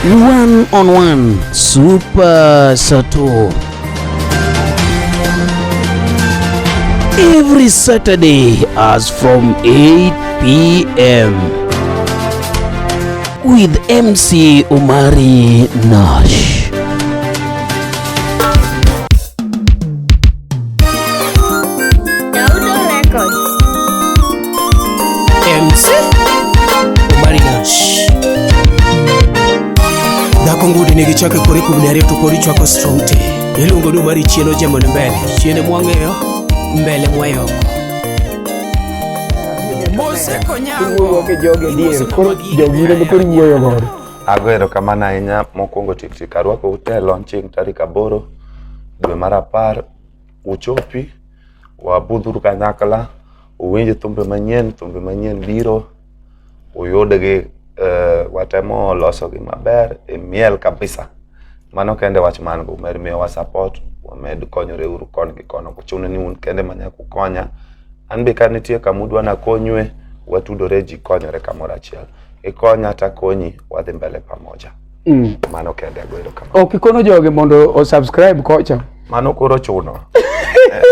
1-on-1 Super Sato. Every Saturday as from 8 p.m. with MC Omari Nash. MC Omari Nash. Dakongudi negichake kore kubnare to kori chwako strong tea. Ilungo ni Omari chieno jamon mbele. Chiene mwang'eyo mbele mwayo. Mose konyango. Ke joge dier koro jogire ne koro wuoyo godo. Agwero kamana ahinya mokwongo tik arwako utelo ching tarik 8 dwe mar 10 uchopi wabudhuru kanyakla uwinje thumbe manyien biro uyudgi watemo loso gi maber miel kabisa. Mano kende wach man go mer miyo wa support wamed konyore uru kon gi kono kuchuno ni un kende manya kukonya anbe kanitie kamudwa na konywe watudore ji konyore kamora achiel ikonya ta konyi wadhi mbele pamoja. Mano kende agwero kama Okikono joge mondo o subscribe kocha. Mano koro chuno.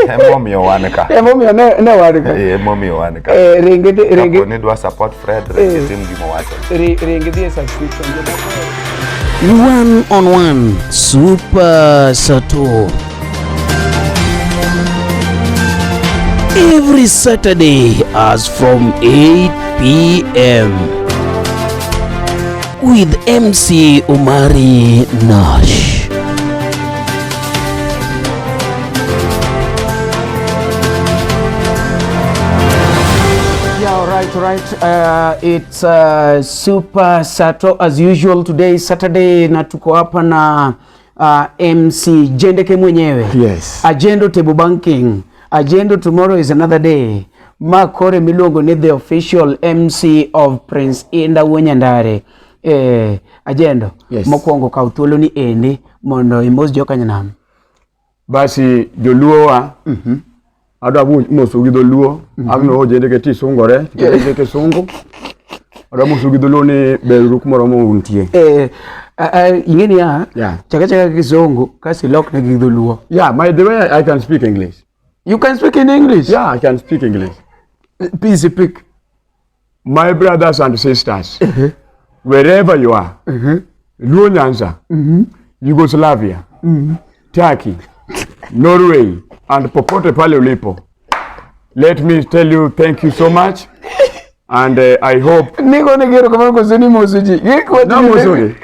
Emomiyo wanka. Emomiyo ne wanka. Emomiyo wanka. Ringi ni dwa support Fred ringi tim gimo wacho. Ringi die subscription. 1-on-1 Super Sato. Every Saturday as from 8 p.m. with MC Omari Nash. Right. It's Super Sato as usual. Today is Saturday na tuko hapa na MC Jendeke mwenyewe. Yes. Agenda table banking. Agenda tomorrow is another day. Makore milongo ni the official MC of Prince Indah Nyandare. Agenda. Yes. Mokwongo ka uthuolo ni eni mondo imos joka nyanam. Basi joluo wa. Ada mosu gi dholuo agno Jendeke ti sungore Jendeke sungu ada mosu gi dholuo ni beru kumoro mo untie ingeni ya yeah. Chaka kizungu kasi lock na gi dholuo. Yeah, the way I can speak English. You can speak in English? Yeah, I can speak English. Please speak. My brothers and sisters, wherever you are, Luo Nyanza, Yugoslavia, Turkey, Norway, and popote pale ulipo. Let me tell you thank you so much, and I hope. Niko negero kama kwa zeni mosuji. Na mosuji.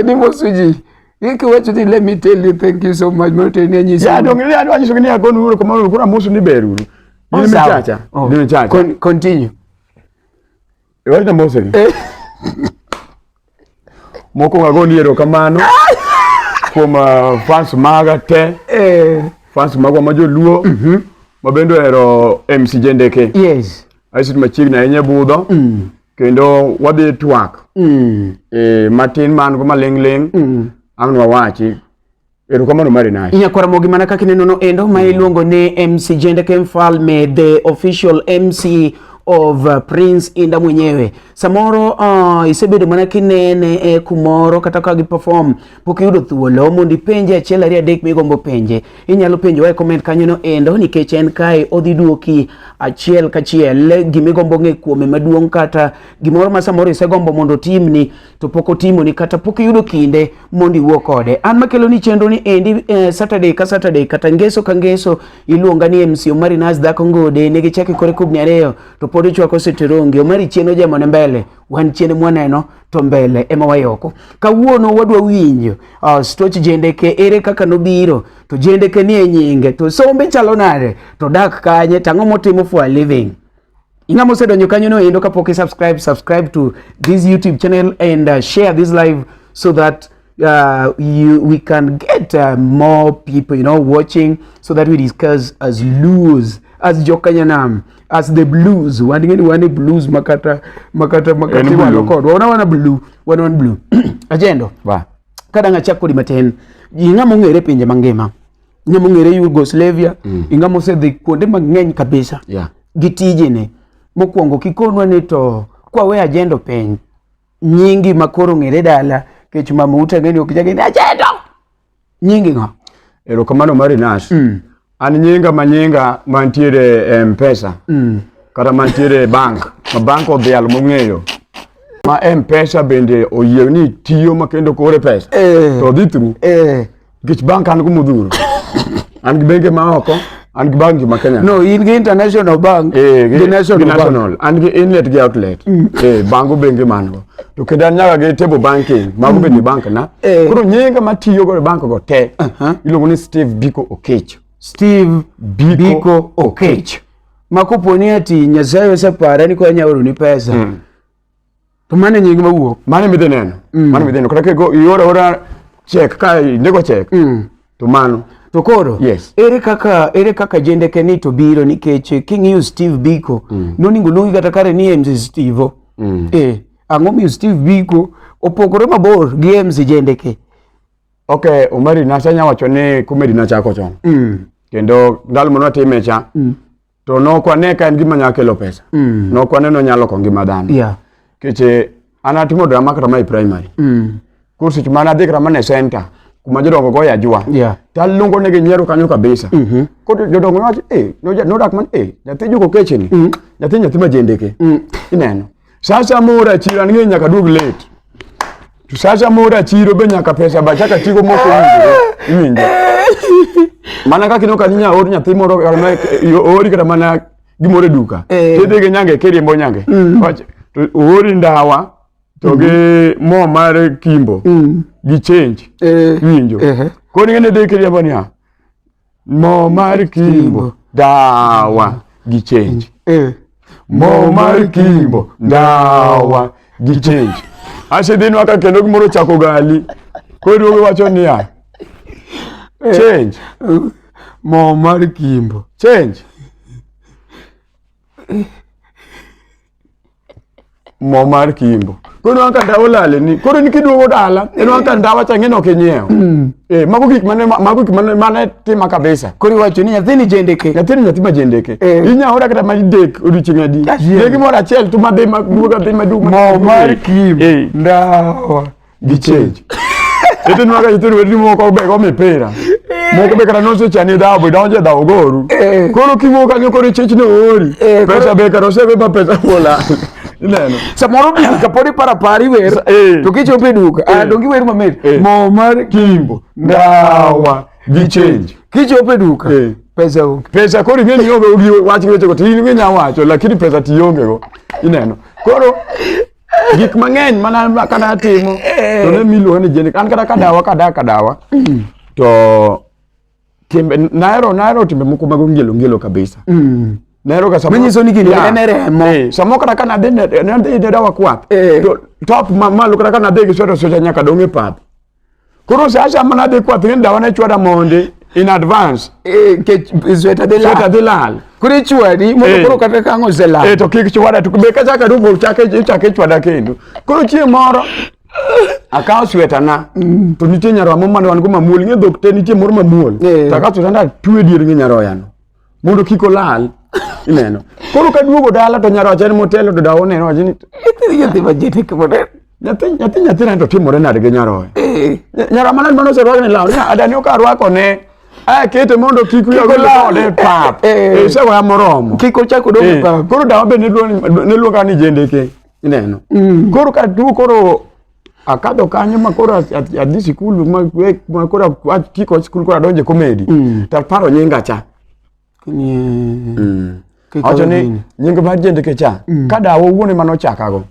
Ni mosuji. Let me tell you thank you so much. Yeah, dongile adu anyisogeni agonu uro kama kuna mosu ni beru. Ni mchacha. Ni mchacha. Continue. Ewa na mosu. Moko ngagoni ero kamano. Kuma fans maga te. Fans magwa majo luo. Mabendo ero MC Jendeke. Yes. Aisit machig na enye budho. Kendo wadhi twak. Martin man kuma leng. Angwa wachi. Ero kamano Omari Nash. Inyakora mogi mana kakineno no endo mailuongo ne MC Jendeke Mfalme, the official MC of Prince Indah mwenyewe. Samoro isebedo mana kinene kumoro kata ka gi perform pok yudo thuolo mondo ipenje achiel ari adek migombo penje. Inyalo penjo e comment kanyo no endo nikech en kae odhi duoki achiel kachiel gimigombo ng'e kuome maduong' kata gimoro ma samoro isegombo mondo timni to pok otimoni kata pok yudo kinde mondo iwuo kode. An makelo ni chenro ni endi Saturday ka Saturday kata ngeso ka ngeso iluonga ni MC Omari Nash dhako ngode negi chake kore kubni ariyo to pod chwako seterongi. Omari chieno jamone mbele wan chiene mwaneno to mbele ema wayoko. Kawuono wadwa winjo stoch Jendeke ere kaka nobiro to Jendeke ni nyinge to sombe chalo nade to dak kanye tang'o motimo for a living. Ingamo sedonyo kanyo no endo kapok subscribe to this YouTube channel and share this live so that we can get more people watching, so that we discuss as Luos, as Jokanyanam, as the blues. One blues makata wana blue, one blue. Agendo. Ba. Kada ngachako di maten. Ingamo ngere pinje mangema. Ingamo ngere Yugoslavia. Ingamo se de kuonde mang'eny kabisa. Yeah. Gitijene. Mokwongo kikonwa ni to kwa we agendo piny. Nyingi makoro ngere dala kech mamuta ngeni okijage ni ajendo nyingi ngo erokamano Omari Nash an nyinga mantiere M-Pesa kata mantiere bank ma bank odhial mong'eyo ma M-Pesa bende oyie ni tiyo makendo kore pesa to dhi through gich bank an kumudhuro an gi bengi ma oko an gi banki ma Kenya no in gi international bank gi national an gi inlet gi outlet bango bengi mango to kendo an nyaka gi table banking mago bende bank na koro nyinga matiyo go bank go te iluongo ni Steve Biko Okech makoponi ati nyasaye osepare ni konya oro ni pesa to mane nyingi mawuok mane midineno mane midineno kata ke go ora check ka nego check to mano to koro yes. ere kaka Jendeke ni to biro nikech king'iyo Steve Biko noningo luongi kata kare ni MC Steve ang'o miyo Steve Biko opogore mabor gi MC Jendeke okay Omari nasanya wacho ni comedy na chako chon kendo ndalo mano time cha to nokwane ka en gima nyakelo pesa nokwane no nyalo kongi madhano keche anatimo drama kata mai primary kursi chumana dhikra mane center kuma jodongo go ya jua talungo negi nyiero kanyo kabisa kodo jodongo wacho no dak man nyathi juko keche ni nyathi ma Jendeke ineno sasa mora chira ng'e nyaka dug late to sasa mora chiro be nyaka pesa ba chaka tigo moko winjo mana ka kino kaninya or nyathi moro ori kata mana gimore duka tedege nyange keriembo nyange to ori ndawa to ge mo mar kimbo gi change winjo ko ni ngene de keriembo nya mo mar kimbo dawa gi change mo mar kimbo dawa gi change ase dinu aka kendo gimoro chako gali ko ruogo wacho niya change mo mar kimbo change mo mar kimbo kono aka ndawo lale ni koro nikiduogo dala eno aka ndawa changeno kenyeo mago gik mane tima kabisa kori wacho ni nyathi nyathi ma Jendeke inya ora kata ma dek odiochieng' adi dek moro achiel to madhi maduoga dhi maduoga mo mar kimbo ndawa gi change ete nwaga yitero wedi moko be go mipira moko be kata nose chani dabo donje dawo goru koro kiwoka nyo koro chechi no ori pesa be karo sebe ba pesa bola ineno samoro bi kapori para pari wer to kichope duka dongi wer mamet mo mar kimbo ndawa gi change kichope duka pesa koro ngeni yobe ugi wachi weche go tini ngenya wacho lakini pesa tiyonge go ineno koro gik mang'eny mana kana timo to ne miluongo ni Jendeke an kata kadawa to timbe naero timbe moko mag ngelo kabisa naero ka samo manyiso ni gini en remo samo kata kana de dawa kwath to top malo kata kana de gisoto socha nyaka donge pap koro sasa mana de kwath ni dawa na chwada monde in advance ke zweta de lal kuri chwadi mondo koro kata kango zela to kik chwada to be ka chaka rubo chake chwada kendo koro chie moro akaw sweta na to nitie nyaro mamano wan go mamuol nge dokte nitie moro mamuol taka to tanda tuwe dier nge nyaro yano mondo kiko lal ineno koro ka duogo dala to nyaro chen motelo to dawo neno ajini nyathi ma Jendeke model nyathi na to timore nade ge nyaro nyaro manal mano se rwako ne law adani oka rwako ne kete mondo kiku yo lode pap se wa moromo kiko chako do pap koro dawo be ne luonga ni Jendeke ineno koro ka du koro akado kanyo makoro adhi sikulu makoro kiko sikulu koro donje comedy tar paro nyinga cha acho ni nyinga mar Jendeke cha kadawo wuone mano chakago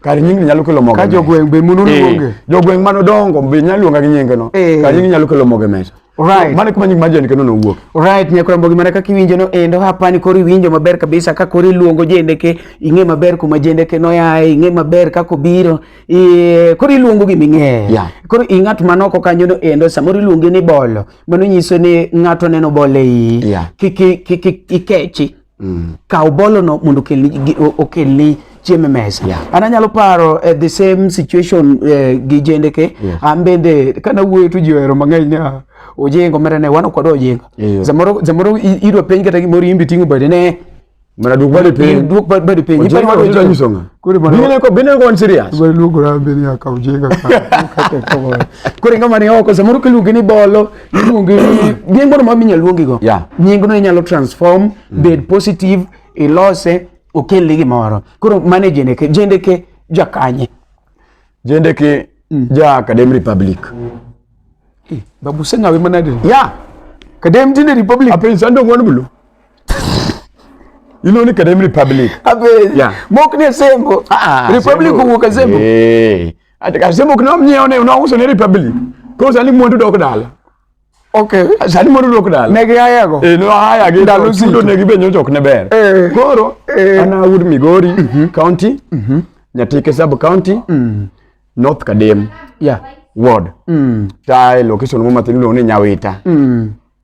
kar nyingi nyalo kelo moge ka jogweng be munu luonge jogweng mano dongo be nyalo luonga gi nyinge no kar nyingi nyalo kelo moge mesa right mane kuma nyingi mar Jendeke no wuok right nyakwambo gimana kaka iwinjo no endo hapa ni kori winjo maber kabisa ka kori luongo Jendeke ing'e maber kuma Jendeke no yae ing'e maber kako biro kori luongo gi ming'e kori ing'at manoko kanyo no endo samoro luonge ni bolo mano nyiso ni ng'ato neno bole i ikechi kaw bolo no mondo okelni chieme mesa ananyalo paro the same situation gi Jendeke ambende kana wuoyo to jiwero mang'eny na ojengo mera ne wano kod ojengo zamoro idwa penj kata gimoro imbi tingo bade ne Mana duk bari piny. Duk bari piny. Ojeni wadu ito nyisonga. Bine ko onsirias. Bari lugo na bini ya kaujenga ka. Kuri ngama ni oko samuru kiluongi ni bolo, iluongi nying moro maminya luongi go. Yeah. Nying no inyalo transform bed positive ilose okel gimoro. Koro mane Jendeke jakanye. Jendeke ja Academy Republic. Babu senga we manade. Yeah. Kadem tine Republic. Ape sando ngwan bulu. You know ni Academy Republic. Ape. Yeah. Mokne sembo. Republic kuwuka sembo. Eh. Ati ka sembo kuna mnyeone unauso ni Republic. Ko sali mwandu dok dala. Okay. Sali mwandu dok dala. Negi haya go. No haya ge dalo sido negi benyo chok ne ber. Koro ana wood Migori County. Nyatike sub county. North Kadem. Yeah. Ward. Tai location mo matin lo ni Nyawita.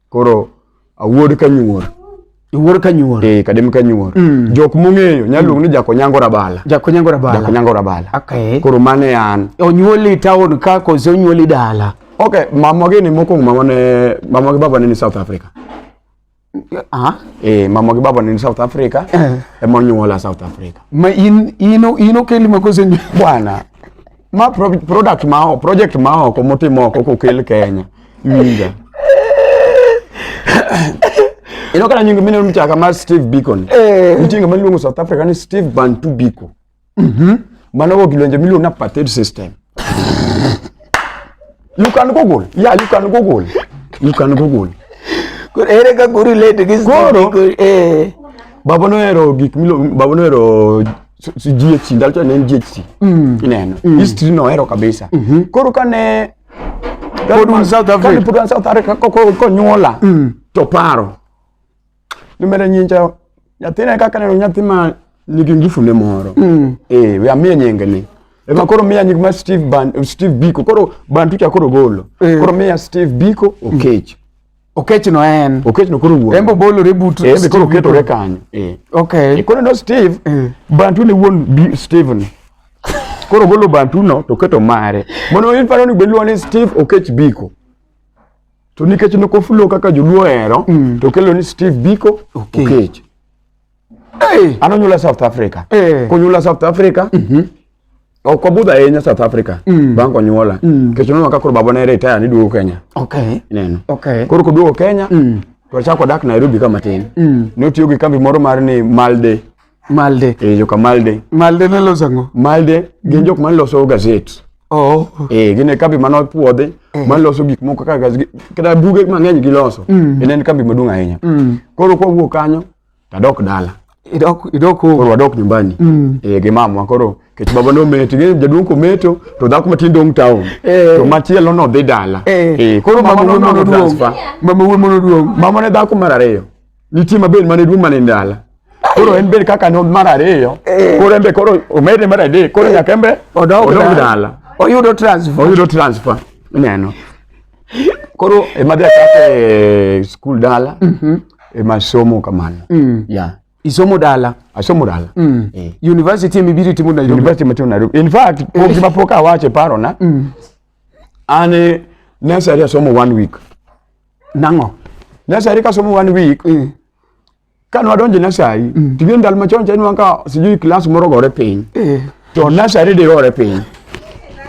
Koro awuod Kanyuor. Iwuor Kanyuor. Kadem Kanyuor. Jok mung'eyo nyalo ni Jakonyango Rabala. Jakonyango Rabala. Jakonyango Rabala. Okay. Koro mane an. Onyuoli town ka koso onyuoli dala. Okay, mama gi ni moko mama gi baba ni South Africa. Mama gi baba ni South Africa. Nyuola South Africa. Ma ino keli makoso bwana. Ma project mao ko motimo ko kel Kenya. Indah. Ino kana nyingi mine mchaka ma Steve Bacon. Mchinga maluongo South Africa ni Steve Bantu Biko. Mano go kilonje miluongo na apartheid system. You can Google. Yeah, you can Google. You can Google. Kor ere ka relate gi Steve. Baba no ero gik baba no ero GHC ndalcho ne GHC. Ineno. History no ero kabisa. Koro kane South Africa. South Africa ko nyuola. To paro. Numero nyinja nyathina kaka neno nyathima nigi ngufu ne moro. We amiye nyenge ni. Ema koro miya nying ma Steve Biko. Koro Bantu cha koro golo. Koro miya Steve Biko Okech. Okech no en. Okech no koro wuon. Embo bolo rebutu. Embe koro keto rekanyo. Okay. Koro no Steve Bantu ne wuon Steven. Koro golo Bantu no to keto mare. Mono infano ni belu ni Steve Okech Biko. To nikech no kofulo kaka joluo ero to kelo ni Steve Biko Okech. Anonyula South Africa. Konyula South Africa. Ko buda enya South Africa. Banko nyuola. Kechono kaka baba na retire ni duo Kenya. Okay. Neno. Okay. Koro ko duo Kenya. To chako dak Nairobi kama tin. No tiyo gi kambi moro mar ni Malde. Joka Malde. Malde ne losango. Malde gin jok man loso gazette. Gine kambi mano puodhe man loso gik moko kaka kada buge mang'eny giloso. En kambi maduong' ahinya. Koro ko wuok kanyo tadok dala. Idok koro wadok nyumbani. Gi mamwa koro kech baba no meti jaduong' ko meto to dhako matin dong' town. To machielo no dhi dala. Koro mama no transfer. Mama ne dhako mar ariyo. Nitie mabel mane duong' mane dala. Koro en bel kaka no mar ariyo. Koro embe koro omede mar adek. Koro nyaka embe odok dala. Oyudo transfer. Neno. Koro emadhi achake school dala. Emasomo kamano. Yeah. Isomo dala. Asomo dala. University mibiri timo Nairobi. University matimo Nairobi. In fact, pokima poka wache paro na. Ane nursery asomo 1 week. Nango. Nursery ka somo 1 week. Kan wadonje nursery. Tigin dal machon chen wanka sijui class moro gore piny. To nursery de gore piny.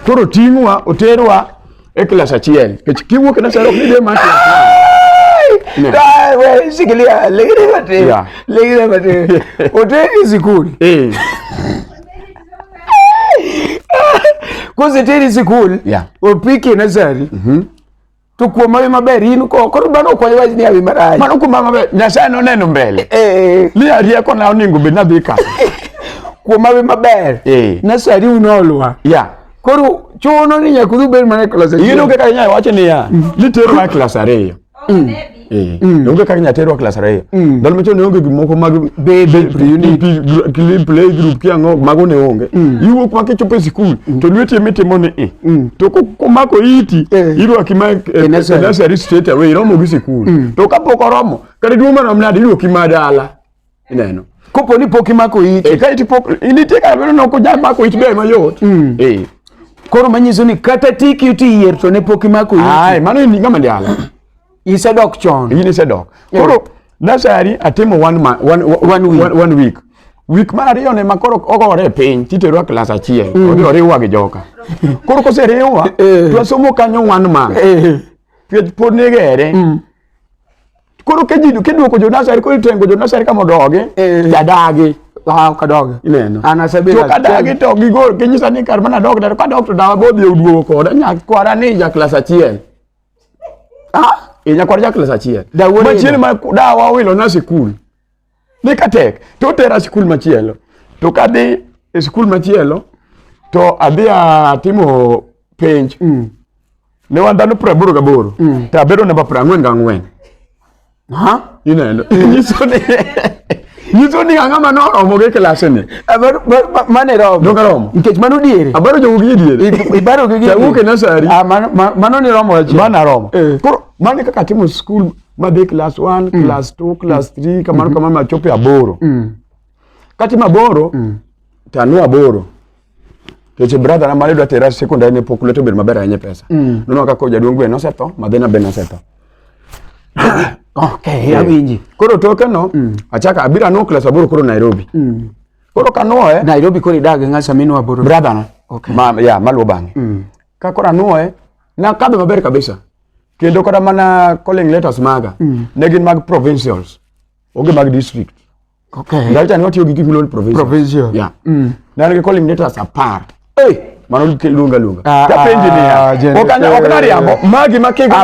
Koro tingwa oterwa e class achiel. Kech kiwuok nursery ok ni de ma class. We sikilia legire mate. Oteri sikuli. Koze teri sikuli. Opiki nursery. To kuoma maber in ko koro bano ko wach ni awi marach. Mano kuma maber. Nyasaye no neno mbele. Li aria ko na oningo be na dhi ka. Kuoma maber. Nursery unolwa. Koro chuno ni nyakudhu ber mane class achiel. Yino kaka nyaya wacho ni ya. Litero ma class ariyo. Onge kaka nyatero class ariyo. Dal macho ne onge gimoko mag play group ki ango mago ne onge. Iwuok ma kichopo school to lweti mitimo ni to ko mako iti irwaki ma nursery straight away romo gi school. To kapok oromo kare duo manom nadi irwaki ma dala. Ineno. Kopo ni poki mako iti. Ka iti pok ilite ka bero no ko ja mako iti be mayot. Koro manyiso ni kata tiki uti yier to ne poki mako iti. Mano ni ngama dala. Isedok chon. Yini sedok. Koro Nursery atimo one week. Week mar ariyo ne makoro ogore piny titero class achiel. Oriwa gi joka. Koro koseriwa to asomo kanyo one man. Pod negere. Koro keduoko jo nursery ko itengo jo nursery kama doge jadagi. Kadoge. Ineno. Anasabira. To kadagi to gigo kinyisa ni kar mana dog ka dog to dawa bodhi oduogo koda nyakwara ni ja class achiel. Nyakwara ja class achiel. Machielo ma dawa wilo na sikul. Ni katek to tera sikul machielo. To kadhi e sikul machielo to adhi atimo penj. Ne wan dhano 88. To abedo namba 44. Ineno. Nyiso ni angama no romo ge klase ni. Mane romo. Doga romo. Nkech mano diere. Abaro jo gi diere. Ibaro gi diere. Wuke nasari. Mano ni romo achiel. Mana romo. Koro mane kaka timo school madhi class 1, class 2, class 3 kamano ma chope aboro. Kati maboro tanu aboro. Keche brother na mali dwa tera secondary ne pok leto ber maber anye pesa. Nono kaka jaduong gwe no seto, madhena be no seto. Okay, awinji. Koro toke no, achaka abira no class aboro koro Nairobi. Koro kanoe Nairobi koro idage ng'asa mino aboro. Brother na. Okay. Maluo bange. Ka koro anoe na kabe maber kabisa. Kendo kora mana calling letters maga. Negin mag provincials. Oge mag district. Okay. Ndacha ni wati yogi gimilon provincial. Provincial. Yeah. Na nige calling letters apart. Mano lunga. Ta penji ni ya. Okana yambo magi makego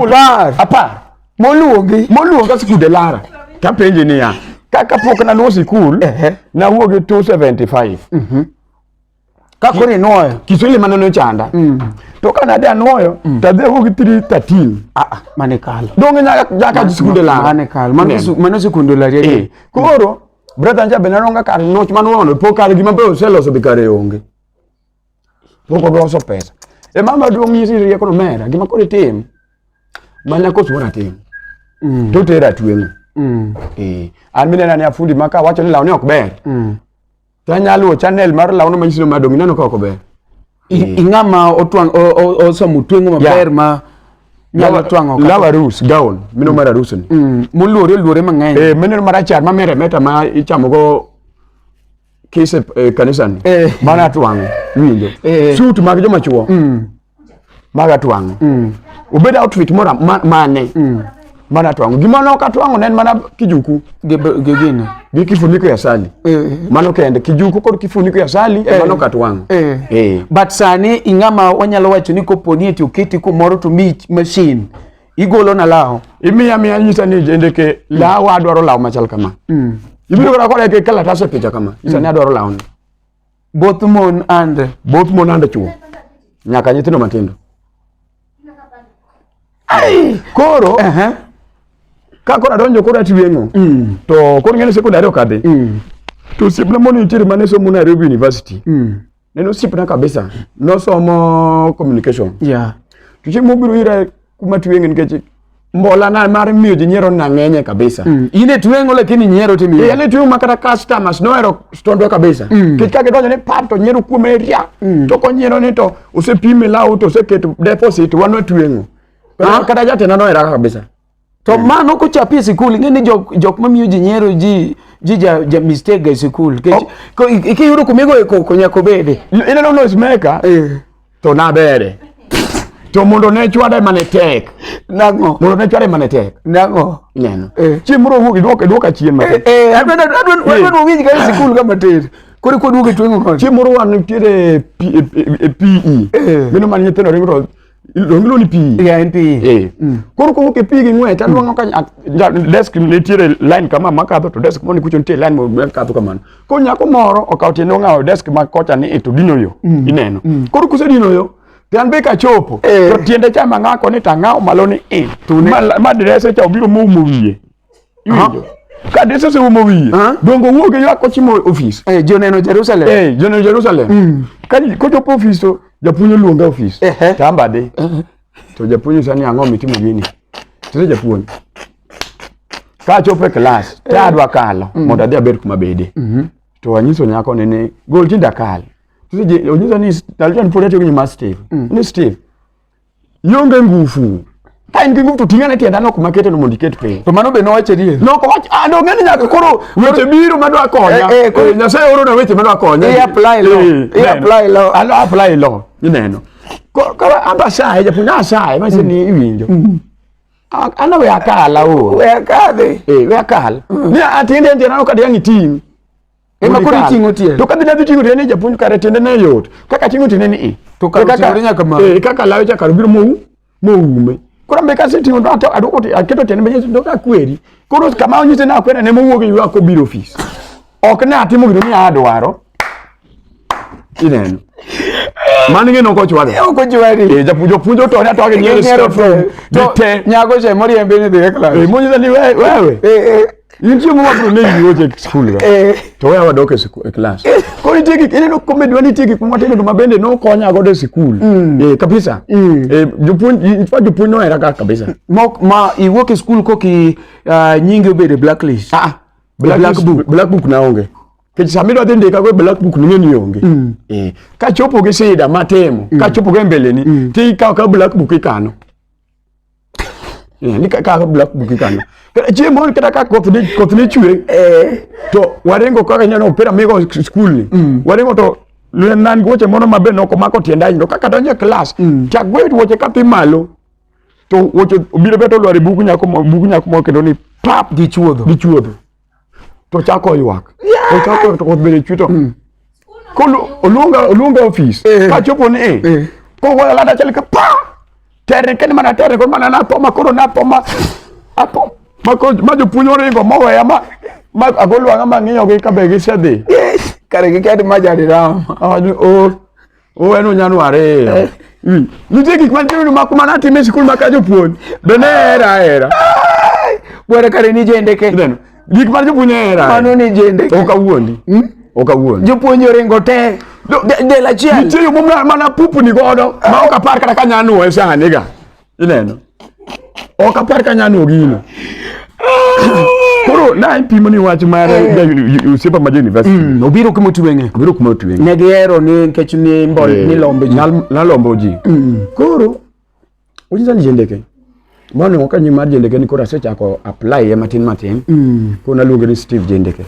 apart. Moluonga sikude lara. Ta penji ni ya. Kaka pok na no sikul na huoge 275. Ka kore noyo Kiswahili maneno chanda. To kana de anoyo tadhe huoge 313. Mane kala. Donge nyaka sikude lara. Mane kala. Mano sikunde lara. Koro brother nja benaronga kar noch manono pokal gima be oseloso bikare onge. Poko loso pesa. E mama duong yisi rieko no mera gima kore tim. Mana ko suona tim. To tera twengo. An minena ni afundi maka wacho ni lawni ok ber. Tanyalo channel mar lawno manyisino madong neno ka ok ber. Ingama otwang osomo twengo maber ma nyalo twango ka. Lawa rus gown mino mara rus ni. Moluore mang'eny. Mino mara char ma mere meta ma ichamo go kise kanisa ni. Mana twango winjo. Suit mag joma chuo. Maga twango. Ubeda outfit mora mane. Mana twango. Gima no ka twango nen mana kijuku. Gegine. Gi kifuniko ya sali. Mano kende kijuku kod kifuniko ya sali mano ka twango. But sani ingama wanyalo wacho ni koponi eti oketi kumoro to meet machine. Igolo na lao. Imiya nyisa ni Jendeke lawa adwaro law machal kama. Ibiro kora ke kala tase picha kama. Isa ni adwaro law ni. Both mon and chuo. Nyaka nyithindo matindo. Koro ka kora donjo kora tiwengo. To koro ngene sekondari okadhi. To sibla moni tiri mane somo Nairobi University. Neno sipna kabisa. No somo communication. Yeah. Tuchimo biro ira kuma tiwengo nikeche mbola na mari miyo jinyero na ng'enye kabisa. Ine tuwengo lakini nyero timiyo. Yale tuwengo makata customers no ero stondo kabisa. Kika donjo ne pap to nyero kume ria. To ko nyero ne to usepime lao to seketo deposit wano tuwengo. Kata jate na no era kabisa. To mano ko chapi sikul ngene jok mamiyo jinyero ji mistake ga sikul. Ko ikiyuro kumego ko nyako bede. Ine no noise maker. To na bere. To mondo ne chwade mane tek. Nango. Mondo ne chwade mane tek. Nango. Neno. Chimro hugi duoka chien mate. Adwan winji ga sikul kama tere. Kore ko duoke twengo kon. Chimro wan tiere PE. Mino man nyithindo ringo Longlo ni pi. Yeah, NPE. Koro ko ke pi gi ngwe ta duongo ka desk ni tiere line kama makadho to desk moni kucho nitie line mo kadho kamano. Ko nyako moro okawti no ng'awo desk ma kocha ni to dino yo. Ineno. Koro kuse dino yo. Tian be ka chopo. To tiende chama ng'ako ni tang'awo malo ni ma drese cha obiro mo wiye. Iwinjo. Ka drese se mo wiye. Dongo wuoge yako chimo office. Joneno Jerusalem. Joneno Jerusalem. Ka ko chopo office to japunyo luonga office. Tamba de. To japunyo sani ang'o mitimo gini. To japunyo. Ka chopo e class, ta adwa kalo mondo adhi abed kuma bede. To anyiso nyako nene gol tinda kal. To onyiso ni taljon pole to ni Steve. Ni Steve. Yonge ngufu. Ka in gi ngufu to tingane tienda no kuma kete no mondo iket piny. To mano be nowache die. No ko wach ando ng'eni nyaka koro weche biro madwa konya. Nyasaye oro na weche madwa konya. Apply law. Alo apply law. Ineno. Koro amba sai japunya sai mase ni iwinjo. Ana we akala o. We akadhe. We akala. Ni atinde ndiana no kadi yangiting. Ema kuri tingo tie. To kadhi nadhi tingo tiene japuonj kare tiende ne yot. Kaka tingo tiene ni. To kaka nyaka ma. Kaka lawe cha karo biro moume. Koro mbe kasi tingo ndo adoko aketo tiende benye ndo ka kweri. Koro kama onyise na kwera ne mowuok yu ako biro office. Ok ne atimo gino ni adwaro. Ineno. Mani no ko chwade. Ko chwade. Japuonjo to ne to ge nyere stuff. To nyago che mori embe ni de class. Monyiza ni wewe. Yinchi mo wapro ne yiwoje school ga. To wewe wadoke class. Ko ni tiki ine no comedy wani tiki kuma tiki ndo mabende no konya go de school. Kabisa. Jupuonjo no era kabisa. Ma iwoke school ko ki nyingi obede blacklist. Black book na onge. Ke samido dhi ndika go black book ni onge. Ka chopo ge sida matemo, ka chopo ge mbele ni, ti ka black book ikano. Ni ka black book ikano. Chiemo kata ka koth ni chwe. To warengo kaka nyano opera migo school ni. Warengo to nan goche mono mabe no ko mako tienda ndo kaka donje class. Chak gwe woche ka pi malo. To woche obiro beto lwari buku nyako mo kendo ni pap di chuodho. To chako ywak. To chako to bere chuto. Ko olunga office. Ka chopo ni ko wala lada chele ka pa. Tere ken mana tere ko mana na toma koro na toma. Apo. Ma jopuonjo ringo moweya ma agolwa ngama ng'iyo gi kabe gi sedhi. Kare gi kadi ma jadi ram. Eno nyano are. Nitie gik mantiere ma kuma na time sikul ma ka jopuonj. Bene era. Bwere kare ni Jendeke. Gik mar jopuonj era. Mano ni Jendeke. Okawuondi. Jopuonj ringo te. De la chiel. Nitie yo mana pupu ni godo ma ok apar kata ka nyano sani ga. Ineno. Ok apar ka nyano gino. Koro na impimo ni wach mare usepa ma university. Obiro kuma tuwenge. Ne giero ni nkech ni mbol ni lombe ji. Na lombo ji. Koro ujiza ni Jendeke. Mano ka nyima Jendeke ni kora secha ko apply ya matin. Ko na luonge ni Steve Jendeke.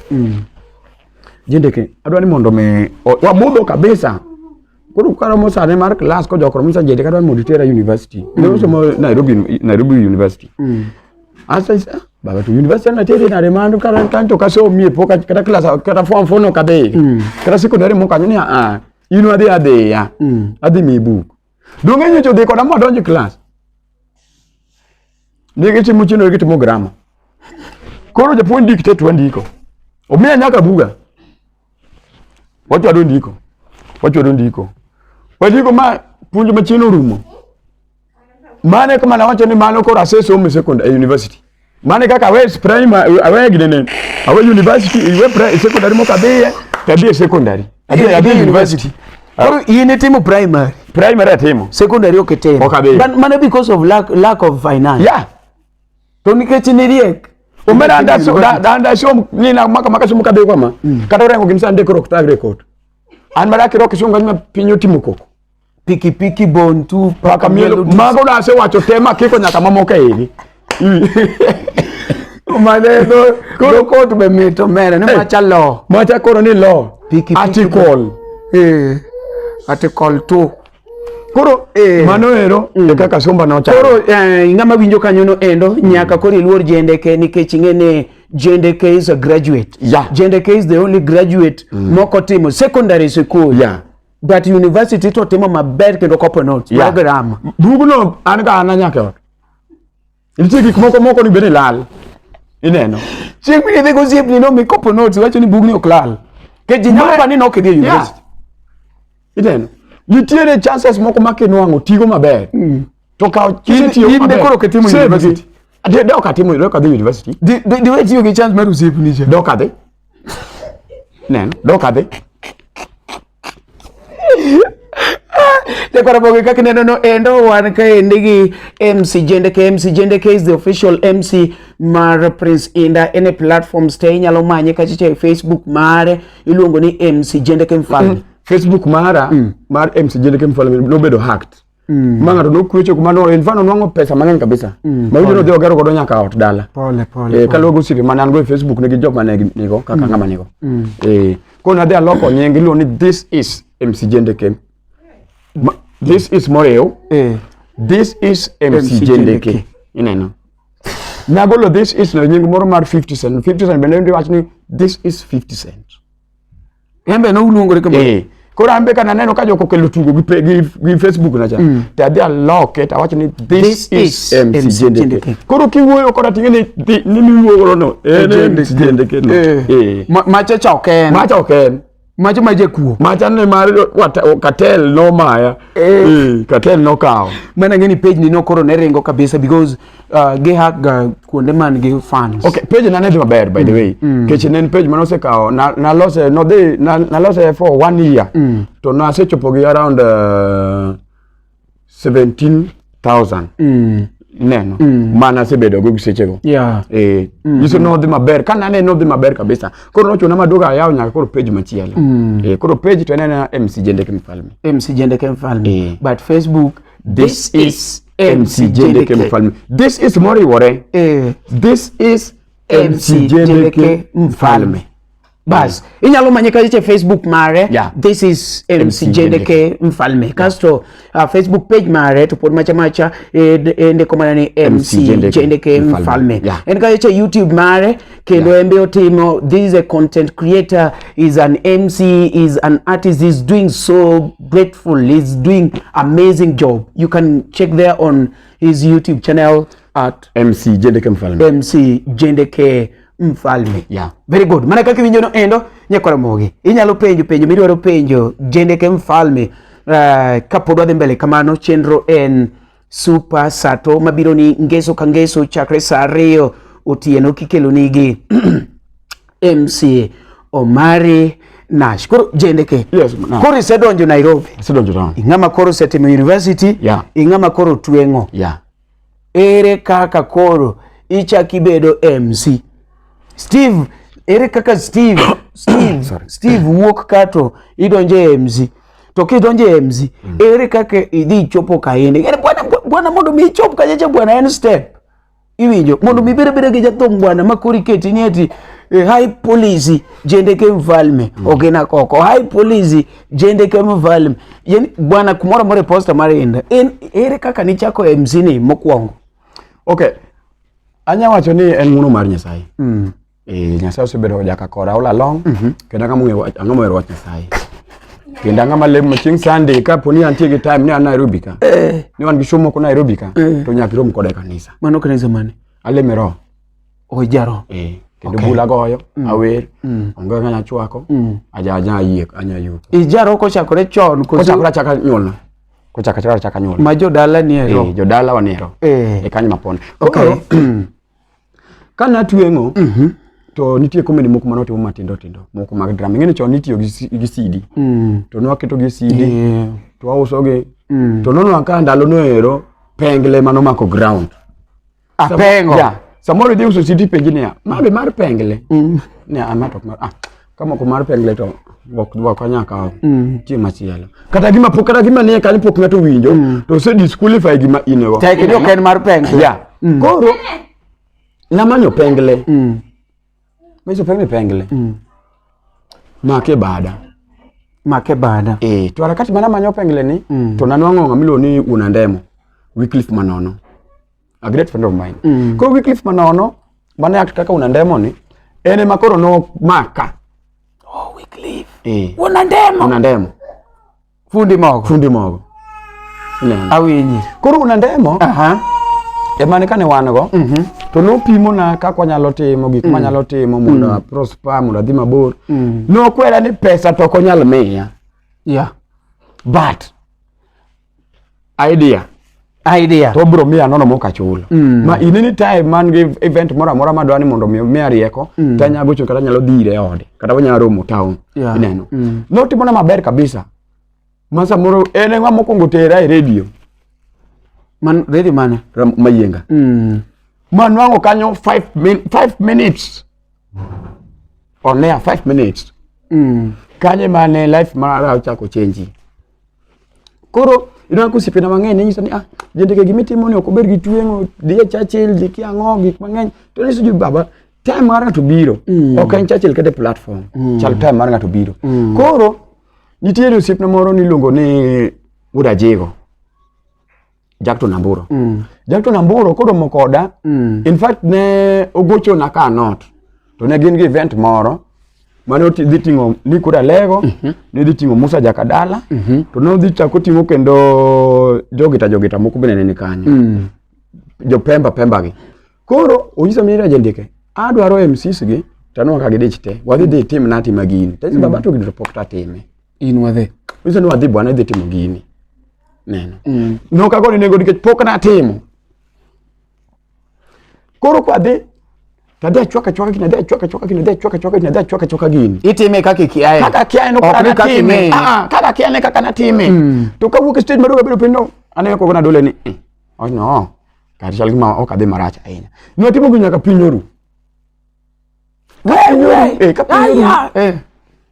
Jendeke adwa ni mondo me wamudo kabisa. Koro karo mo sane mar class ko jokro misa Jendeke adwa mondo tera university. Ne somo Nairobi University. Asa baba to university na tere na remando kara kanto kaso mie poka kata class kata form fono kabe. Kata secondary mo kanyo ni inu ade ya. Ade mi book. Donge nyocho de ko na mo donje class. Nige chimu chino gitimo grammar. Koro japuonj dikte to ndiko. Omiya nyaka buga. Wacho ndiko. Wadiko ma puonjo machino rumo. Mane kama na wacho ni mano kora aseso mu secondary university. Mane kaka we primary awe gidene. Awe university iwe secondary mo kabe tabia secondary. Ade university. Koro yini timu primary atimo. Secondary oketemo. Mane because of lack of finance. Yeah. To nikech ni riek. Umera anda so ni na maka so mukabe kwa ma. Kata rengo gimsa ndeko roktag record. An maraki roki songa nyima pinyo timu koko. Piki bon tu paka mielo mago na se wacho tema kiko nyaka mamoka hivi. Maneno ko to be mito mere ne macha koro ni law article article 2 koro mano ero kaka somba na chalo koro ngama winjo kanyo no endo nyaka koro iluor Jendeke nikech ingene Jendeke is a graduate. Jendeke is the only graduate moko timo secondary school. But university to timo maber kendo kopo notes program. Bugno an ga ananyaka. Nitie gik moko ni bene lal. Ineno. Chieng mi go siep ni no mi kopo notes wacho ni bugni oklal. Ke jinyalo pa ni no kidhi university. Ineno. Nitie chances moko makinwango tigo maber. To ka tiyo maber. Koro ketimo university. Ade doka timo doka the university. The way tiyo gi chance mar siep ni je. Doka de. Neno, doka de. Te kwa boge kaka neno no endo wan ka endigi MC Jendeke is the official MC mar Prince Indah ene platforms te nyalo manye kachiche Facebook mare iluongo ni MC Jendeke Mfalme. Facebook mar MC Jendeke Mfalme no bedo hacked. Manga no kwecho kuma no infano nwango pesa mang'eny kabisa. Mawinjo no dhi ogero godo nyaka ot dala. Pole. Kalugo sipi manan go e Facebook ne gi jok mane nigo kaka ngama nigo. Ko na dhi aloko nying iluongo ni this is MC Jendeke. This is Moreo. This is MC Jendeke. Ineno. Nagolo this is no nying moro mar 50 cent. 50 cent bende wach ni this is 50 cent. Embe no uluongore kama. Koro ambe kana neno ka joko kelo tugo gi Facebook na cha. Ta dia lock it awach ni this is MC Jendeke. Koro kiwuoyo koda ting'e ni miwuoyo no. MC Jendeke no. Macha choken. Macha maje kuo. Macha ne mar cartel no maya. Cartel no kao. Mana ngeni page ni no koro ne ringo kabisa because ge hack kuonde man gi fans. Okay, page na ne dhi maber by the way. Keche ne page manose kao na lose no dhi na lose for 1 year. To na sechopo gi around 17,000. Neno mana sebedo go gisechego yiso no dhi maber kana ne no dhi maber kabisa koro no chuna maduga yawo nyaka koro page machielo koro page to nena MC Jendeke Mfalme but Facebook this is MC Jendeke Mfalme this is Mori wore this is MC Jendeke Mfalme bas inyalo manyika iche Facebook mare this is MC Jendeke Mfalme kasto Facebook page mare to pod macha ende komana ni MC Jendeke Mfalme en ka iche YouTube mare kendo embe otimo this is a content creator, is an MC, is an artist, is doing so grateful, is doing amazing job. You can check there on his YouTube channel at MC Jendeke Mfalme. Very good. Mana kaka winjo no endo nyakora mogi. Inyalo penjo midwaro penjo Jendeke Mfalme kapod wadhi mbele kamano chenro en Super Sato mabiro ni ngeso ka ngeso chakre saa 2 otieno kikelo nigi MC Omari Nash. Koro Jendeke. Yes. Koro isedonjo Nairobi. Ingama koro setimo university. Ingama koro twengo. Ere kaka koro ichaki bedo MC. Steve, ere kaka Steve wuok kato idonje MC. To kidonje MC, ere kaka idhi chopo kaende. Ere bwana mondo mi chop kajecha bwana en step. Iwinjo, mondo mi bere gi jathum bwana makuri keti ni eti high police Jendeke Mfalme. Ogena koko high police Jendeke Mfalme. Yen bwana kumora more poster mare Indah. Ere kaka ni chako MC ni mokwongo. Okay. Anya wacho ni en muno mar Nyasaye. Nyasaye osebedo jaka kora ola long kenda ngamo wach Nyasaye. Kenda ngama lem chieng Sunday ka poni antie gi time ni an Nairobi ka. Ni wan gi shomo ko Nairobi ka to nyaka rom koda kanisa. Mano kanisa mane? Alemero. Ojaro. Kendo bula goyo awer onge nganya chwako aja yiek anya yuko. Ijaro ko chakore chon ko chakora nyuolna. Ko chaka nyuolna. Ma jodala ni ero. Jodala wanero. Kanyo mapon. Okay. Kana twengo to nitie komedi moko manotimo matindo moko mag drama ngene chon nitiyo gi CD to nwaketo gi CD to auso gi to nono aka ndalo no ero pengle manomako ground pengo samoro dhi uso CD penginia mabe mar pengle ne amato kama ko mar pengle to bok nyaka tie machielo kata gima ne kali pok ngato winjo to se disqualify gima inego take no ken mar pengle koro namanyo pengle Meso pengle. Make bada. To harakati mana manyo pengle ni to nanwango ngamilo ni unandemo. Wycliffe Manono. A great friend of mine. Ko Wycliffe Manono bana yak kaka unandemo ni ene makoro no maka. Wycliffe. Unandemo. Fundi mogo. Awinyi. Koro unandemo. Emane kane wango to no pimo na kako nyalo timo gik manyalo timo mondo prosper mondo dhi mabor no kwera ni pesa to konyal miya but idea to bro miya nono moka chulo ma in any time man give event mora madwani mondo miya rieko tanya gocho kata nyalo dhire ode kata wanyalo romo town ineno no timo na maber kabisa masa moro ene ngwa mokongo tera e radio ready mane mayenga man wango kanyo 5 minutes on there 5 minutes kanye mane life mara chako change koro ina ku sipina mang'eny nyisa ni Jendeke gimitimo ni ok ober gi twengo dhi e Churchill dhi ki ang'o gik mang'eny to nisu ju baba time mar ng'ato biro ok en Churchill kede platform chal time mar ng'ato biro koro nitiere osipna moro ni luongo ni Buda Jego Jakto Namburo Jakto Namburo koro mokoda in fact ne ogocho na ka not to ne gin gi event moro mane dhi tingo ni kuda lego ne dhi tingo Musa Jakadala to no dhi chako tingo kendo jogita moko bene ni kanyo jo pemba gi koro onyisa mira Jendeke adwaro MCs gi tano ka gidichite wadhi tim na tim magini tezi baba to gido pokta time in wadhi uso no wadhi bwana dhi timo gini neno no ka goni nego dikech pok na timo koro kwa dhi tadhi chwaka gini itime kaka kiaye kaka kiaye no para time kaka kiaye kaka na time to ka wuok stage madogo bedo pindo ane ko gona dole ni oh no ka chal gima ok adhi marach ahinya no timo gi nyaka pinyoru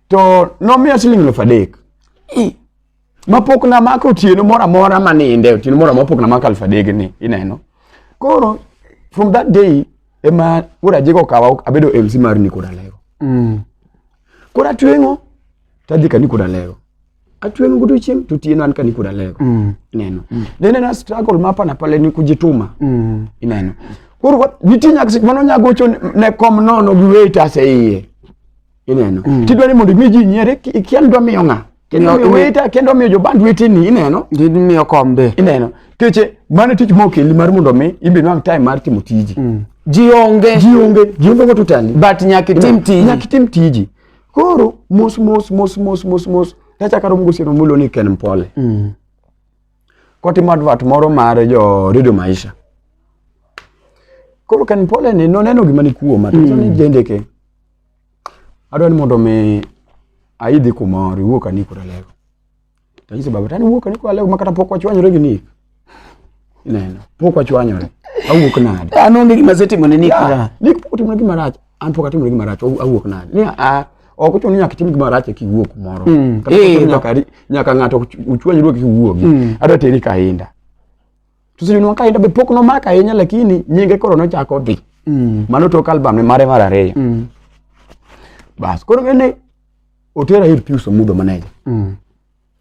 to no miya siling 3,000 mapok na mako otieno mora mora maninde otieno mora mapok na mako 3,000 ni ineno koro from that day ema Buda Jego kawa abedo MC mar Nikoda Lego koro atwengo tadhi ka Nikoda Lego atwengo godiochieng' to tieno an ka Nikoda Lego ineno nene na struggle mapa na pale ni kujituma ineno koro nitinya mano nyagocho ne kom nono gi waiters eiye ineno tidwa ni mondo miji nyiere ikian dwa miyo ng'a kendo miyo waiter kendo miyo jo band wetini ineno did miyo kombe ineno keche mane tich mokeli mar mondo mi imbe nwang time mar timo tiji jionge go totally but nyaki tim tiji koro mos tacha rom gosiero mulo ni Ken Mpole kotimo advert moro mar jo Radio Maisha koro Ken Mpole ni noneno gima ni kuoma to ni Jendeke adwani mondo mi aidhi kumoro wuok ani Nikoda Lego to nyise baba tani wuok ani Nikoda Lego makata pok wachwanyore gi Nick ineno pok wachwanyore awuok nade anonge gima setimo ne Nikoda Nick pok timo gima rach an pok atimo gima rach awuok nade ni ok ochuno nyaka tim gima rach ki wuok moro nyaka ng'ato uchwanyruok ki wuogi adwa teri ka Indah to sino ka Indah be pok no maka ahinya lakini nyinge koro no chako dhi mano to album ne mare mar 2 bas koro ngene otera ir Pius Omudho manager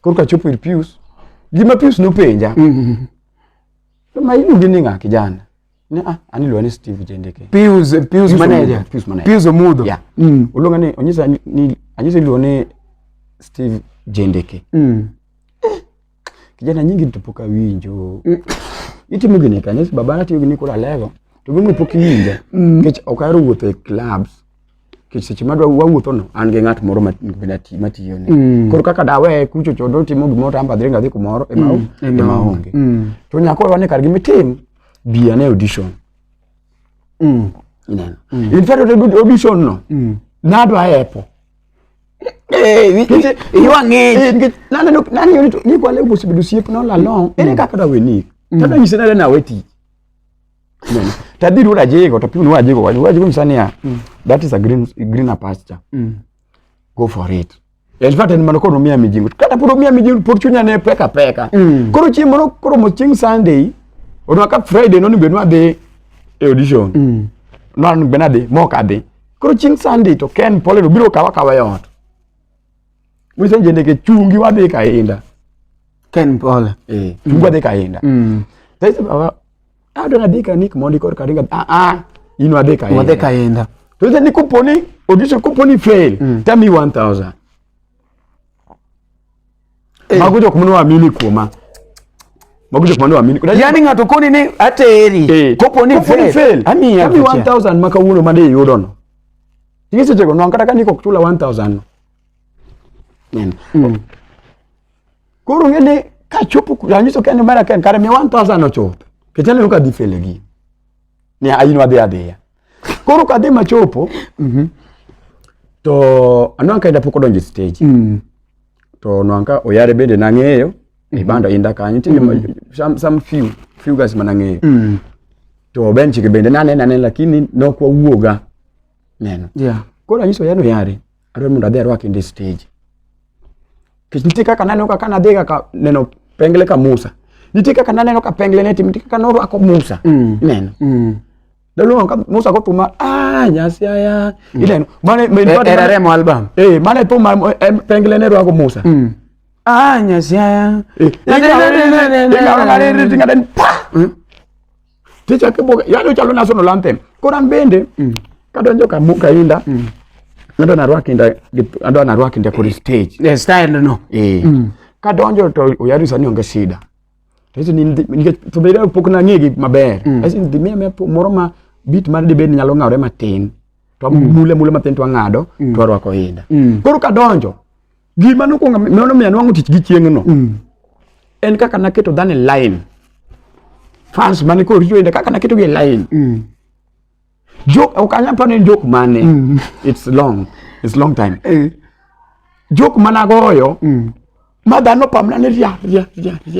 koro ka chopo ir Pius gima Pius no penja to mai iluongi ni ng'a kijana ni ani luongi ni Steve Jendeke Pius manager Pius Omudho yeah ulonga ni onyisa luongi Steve Jendeke kijana nyingi nitopoka winjo itimo gini kanisa baba na tiyo gini Nikoda Lego to gimi pok winja kech okaro wuotho e clubs kech seche madwa wawuotho no an gi ng'at moro matiyo ne koro kaka dawe kucho chodo timo gimoro amba dringa dhi kumoro ema onge to nyako wane kar gimitim bia ne audition ineno in fact audition no nadwa epo iwange nani ni kwa leo possible siep no la long ere kaka da weni tada nyisena na weti ineno tadhi Buda Jego to piu Buda Jego msania that is a greener pasture go for it in fact en manoko nomia mijingo kata puro mia mijingo por chunya ne peka koro chiemo koro moching Sunday ono ka Friday no ni benwa de audition no ni benade moka de koro ching Sunday to Ken Mpole biro kawa yot mwise Jendeke chungi wadhi ka Indah Ken Mpole chungi wadhi ka Indah taisi baba adona dika Nick mondi kor karinga ino adeka Indah to then kuponi audition kuponi fail tell me 1,000 magujo kumno amini kuoma magujo kumno amini yani ngato koni ni ateri kuponi fail ami 1,000 makawuno mande yudo no ingise tego no kata kaniko kutula 1,000 nene koro ngene ka chopo kuranyiso Ken mara Ken kare 1,000 ochopo ketele uka dhi fail gi ni ayino adhi koro kadhi machopo to anwanka Indah pok odonjo stage to nwanka oyare bende nang'eyo bando Indah kanyo tinge some few guys manang'eyo to bench bende nane lakini nokwa wuoga neno koro anyiso yano yare adwa mondo adhi arwak Indah stage kich nitie kaka nano kaka nadhi kaka neno pengle ka Musa. Nitie kaka naneno ka pengle ne tim kaka norwako Musa. Ineno. Daluongo ka Musa ko tuma nyasiaya. Ineno. Mane era remo album. Mane tuma pengle ne rwako Musa. Nyasiaya. Ticha ke boga ya lo chalo national anthem. Koran bende kadonjo ka muka Indah. Ando na rwakinda kuri stage. The style no. Kadonjo to oyarisa ni onge shida. Tese ni to bere pok na ngegi maber. Esi ni me moroma beat mar de ben nyalo ngawre matin. To mule matin to ngado to rwako Indah. Koro kadonjo gima no ko nono me anwango tich gi chieng no. En kaka naketo dane line. Fans mane ko riyo Indah kaka naketo gi line. Joke okanya pane joke mane. It's long time. Joke managoyo. Madano pamna ne ria.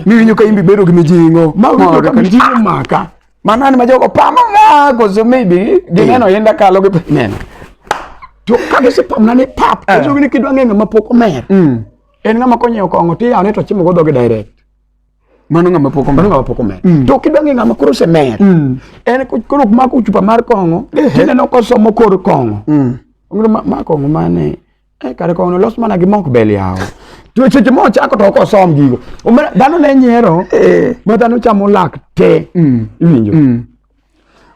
Miwinyo ka imbi bedo gi mijingo. Mawinyo ka mijingo maka. Manani majogo pamna go so maybe gineno Indah kalo gi neno. To kage se pamna ne pap. Jogo ni kidwa ngenga mapoko mer. En ngama konyo kongo ti ya ne to chimo godo gi direct. Mano ngama poko mer. To kidwa ngenga makoro se mer. En koro mako chupa mar kongo. Tene no ko somo kor kongo. Ngoro mako mane kare kongo los mana gi mok bel yawo. To cheche mo chako to ko som gigo. Dano ne nyiero. Ma dano chamo lak te. Iwinjo.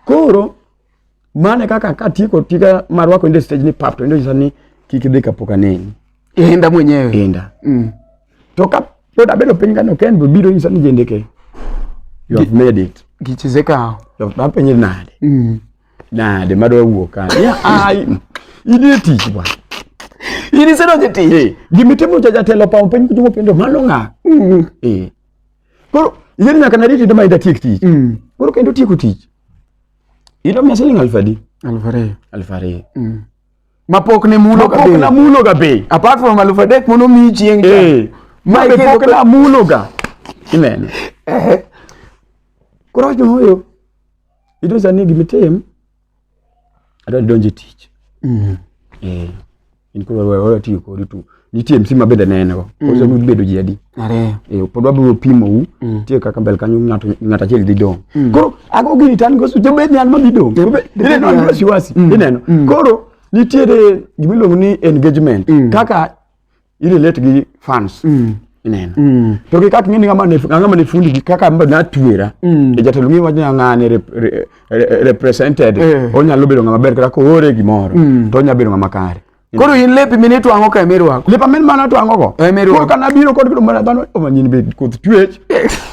Koro mane kaka katiko tika marwako inde stage ni pap to ndo jisani kikidhi kapoka neni. Indah mwenyewe. Indah. To ka poda bedo pinga no ken biro jisani Jendeke. You have made it. Gichizeka. You have penye nade. Nade madwa wuoka. Ini tich bwa. Ini seno jeti. Gimitemo jatelo pa penye kujumo pendo malonga. Koro yeni nyaka na riti dama ida tiek tich. Koro kendo tieko tich. Ilo masiling alfare. Mapok ne mulo ga be. Apart from alfadek mono mi chieng cha. Mapok na mulo ga. Ineno. Koro joyo. Ido zani gimitem. Ada donje tich. In koro wala tiyo ko ritu. Nitie msima bende neno. Ozo mu bedo jadi. Are. Podwa biro pimo u. Tie kaka mbel kanyo ngata chel didong. Koro ago gini tan go sujo bed nyan mabidong. Ineno an wasiwasi. Ineno. Koro nitie gimilongo ni engagement. Kaka irelate gi fans. Ineno. To ki kaka ngini ngama ne fundi kaka mba na tuera. Jatelo ngi wanya ngane represented. Onya lobedo ngama ber kaka ore gimoro. To nya bedo ngama kare. Koro in lepi minuto ango ka emerwako. Lepa men mana to ango go. Koro kana biro kod kudo mana dhano o manyini be koth twech.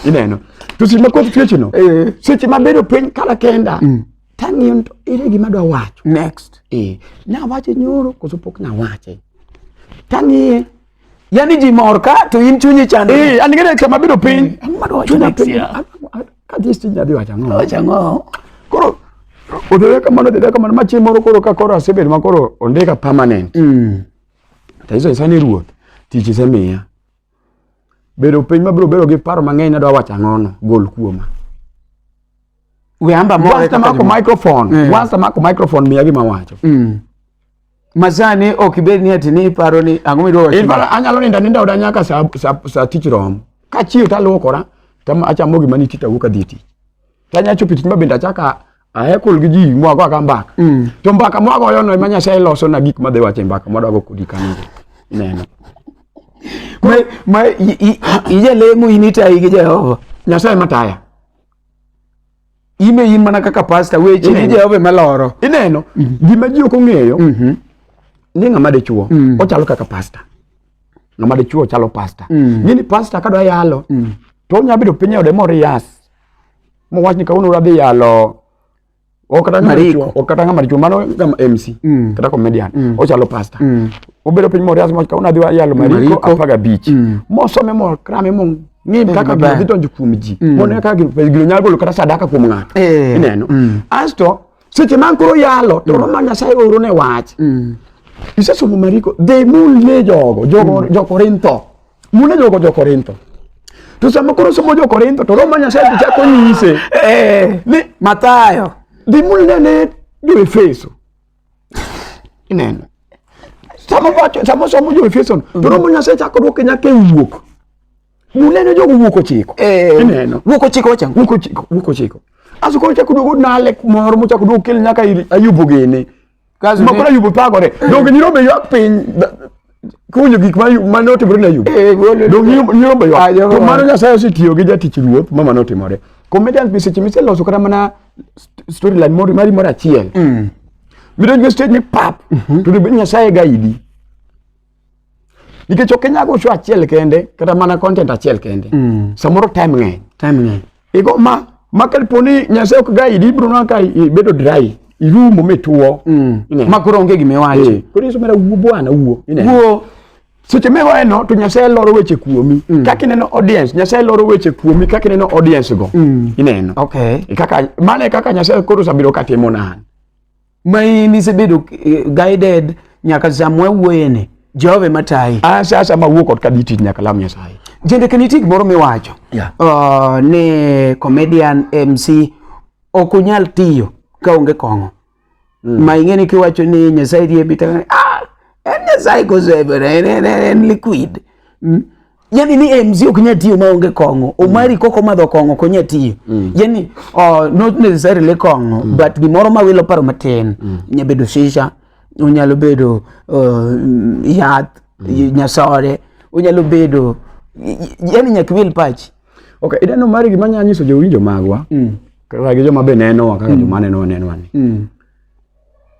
Ineno. To sima koth twech no. Seche mabedo piny kala kenda. Tangiyo to ire gima dwa wacho. Next. Na wache nyoro koso pok na wache. Tangiye. Yani ji mor ka to in chunyi chando. An ngene kama bedo piny. Chunyi piny. Ka this thing adhi wacho ngo. Wacho ngo. Koro odere kamano machi moro koro ka koro asebed makoro ondika permanent. Ta iso isani ruoth tich isemiya. Bedo piny mabiro bedo gi paro mang'eny adwa wacho ang'ono gol kuoma. We amba more Once mako microphone miya gima wacho. Mazani okibed ni ati ni paro ni ang'o midwa wacho. Infala anyalo ninda oda nyaka sa tich rom. Ka chiyo talwokora tama achamo gima ni tita wuka dhiti. Tanya chopi tich mabenda chaka ahekul gi ji mwago aka mbaka. To mbaka mwago yono ema Nyasaye loso na gik madhi wache mbaka mwadwa go kodi kanyo. Ineno. Ije lemo inita igi Jehova. Nyasaye mataya. Ime yin mana kaka pastor weche ni Jehova maloro. Ineno. Gima ji ok ong'eyo. Ni ng'ama dichuo ochalo kaka pastor. Ng'ama dichuo chalo pastor. Gini pastor kadwa yalo. To nya bedo piny ode moro yas. Mo wach ni kauno radhi yalo. Okata ng'ama dichuo mano ng'ama MC kata comedian. Ochalo pastor. Obedo piny moro yas mo kauno adhi yalo mariko apaga beach. Mo some mo krame mo ng'im kaka gidhi donjo kuom ji. Mo ne kaka gino nyalo golo kata sadaka kuom ng'ato. Ineno. Asto seche man koro yalo to Roma Nyasaye oro ne wach. Isesomo mariko de mule jo Korintho. Mule jo Korintho. To sama koro somo jo Korintho to Roma Nyasaye to chako nyise. Ni Mathayo. De mule ne jo Efeso. Ineno. Sama somo jo Efeso to Roma Nyasaye chako dwoke nyaka wuok. mulene jogo wuoko chiko ineno wuoko chiko wachang wuoko chiko aso ko cha kudugo nale moro mo cha kudugo kel nyaka ayubo gene kazo makora yubo pagore dong nyirobe yak piny kunyo gik ma notimore na yubo dong nyirobe yak to mano Nyasaye osetiyo gi jatich ruoth mama notimore comedian piseche mise loso kata mana storyline moro achiel midonjo stage ni pap to Nyasaye gaidi nikech ok nyago show achiel kende kata mana content achiel kende samoro time ng'eny igo ma kalponi Nyasaye ok gaidi ibro na ka bedo dry irumo metuo makoro onge gimewacho koro iso mera wuo bwana wuo seche megoeno to Nyasaye loro weche kuomi kaka ineno audience Nyasaye loro weche kuomi kaka ineno audience go ineno kaka Nyasaye koro sabiro katimo nan mai nisebedo guided nyaka samwe wuoyene Jehova matai sasa mawuok kod kaditi nyaka lam Nyasaye Jendeke nitie gimoro miwacho ne comedian MC okunyal tiyo ka onge kongo ma ingeni kiwacho ni Nyasaye rie bita en Nyasaye kosebere en liquid yani ni MC okunyal tiyo ma onge kongo Omari koko madho kongo konya tiyo yani not necessarily kongo but gimoro ma wilo paro matin nyabedo shisha unyalo bedo yath nyasore unyalo bedo yani nyakwil pachi okay ideno mari gima nyanyiso jowinjo magwa kaka gi joma be neno kaka joma neno ani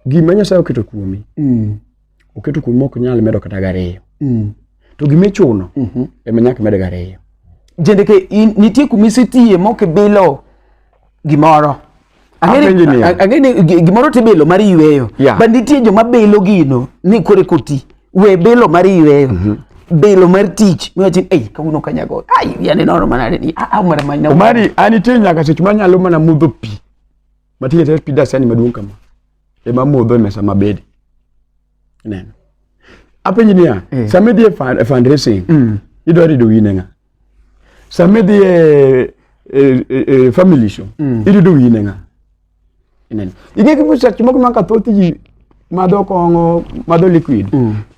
gima Nyasaye oketo kuomi oketo kuomi ok nyal medo kata gariyo to gima chuno nyaka medo gariyo Jendeke nitie kumisitie moke bilo gimoro ageni gimoro tibilo mari yweyo banditie joma bilo gino ni kore koti we bilo mari yweyo bilo mar tich miwacho kawuono kanyago yani nono manade ni mara manya Omari anite nyaka seche manyalo mana mudho pi matie pi dasani maduong kama ema mudho mesa mabede neno apenjinia samedi fundraising idwari do winenga samedi family show ido winenga neno igeki musa chimo kuma ka thothi madho kongo madho liquid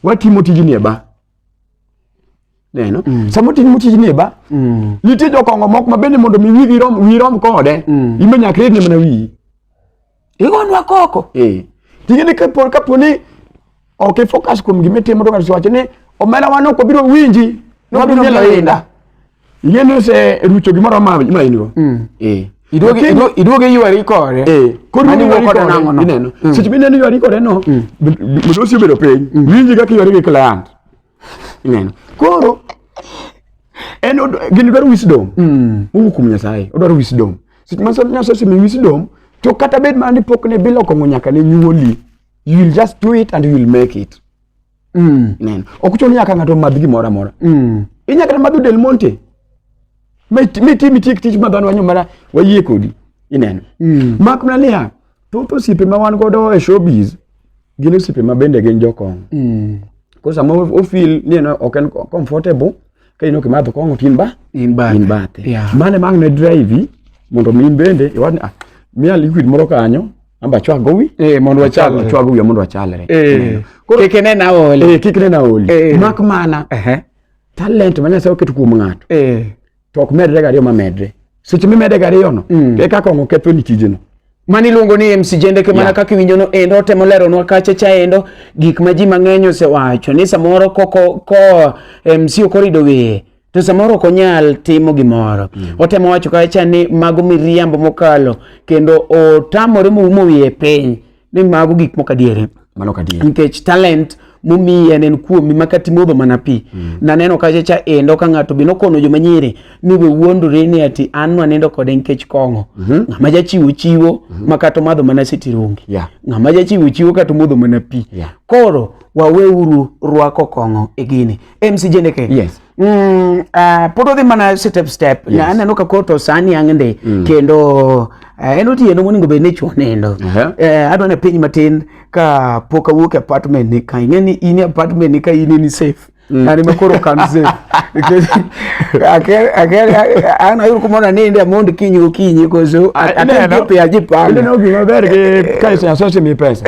watimo tijini eba neno samoti mutijini eba nitie jokongo mok mabende mondo mi wirom kode imenya kredi mana wi igonwa koko tingene kaponi ok focus kuom gimetimo to kaso ne omela wano ko biro winji no biro nyelo Indah yeno se rucho gimoro ma ingo iduoge yuari kore mani woko nango neno seche bende yuari kore no mudosi bedo piny winji kaka yuari gi client neno koro gini dwaro wisdom kum Nyasaye odwaro wisdom seche ma Nyasaye semi wisdom to kata bed mani pokne bilo kongo nyaka ne nyuoli you will just do it and you will make it neno okuchoni nyaka ngato madh gimoro amora inyaka madho Del Monte miti tich madhano wanyo mara wayie kodi ineno mak mnalia toto sipe ma wan godo e showbiz gino sipe ma bende gen jokong ko sama o feel ni no oken comfortable ka ino kemadho kongo tin bate mane mang ne drive mondo min bende iwan miya liquid moro kanyo amba chwago wi mondo wachal chwago wi mondo wachalre kikene na oli mak mana talent manya sa oketu kuom ngato tok medre gariyo ma medre seche mi mede gariyo no kaka kongo ketho ni tijeno mani luongo ni MC Jendeke mana kaka winjo no endo temo lero no kacha cha endo gik ma ji mang'eny osewacho ni samoro ko MC okorido wiye to samoro konyal timo gimoro otemo wacho kacha ni mago miriambo mokalo kendo otamore mumo wiye piny ni mago gik mokadiere mano kadiere nikech talent mumi enen kuomi makati modho mana pi na neno kacha cha endo ka ngato bino kono joma nyiri ni we wuondore ni ati an wanendo kode nikech kongo ngama ja chiwo makato madho mana sitirungi ngama ja chiwo kato modho mana pi koro waweuru rwako kongo egini MC Jendeke podo de mana step na aneno ka koto sani angende kendo eno tieno moningo be ne chonendo adwane piny matin ka poka wuok apartment ni ka ingeni ini apartment ni ka ini ni safe nani makoro kan safe ana yuru kumona nende mondo kinyi kozo atipe ajipa no gima berge kaisa asose mi pesa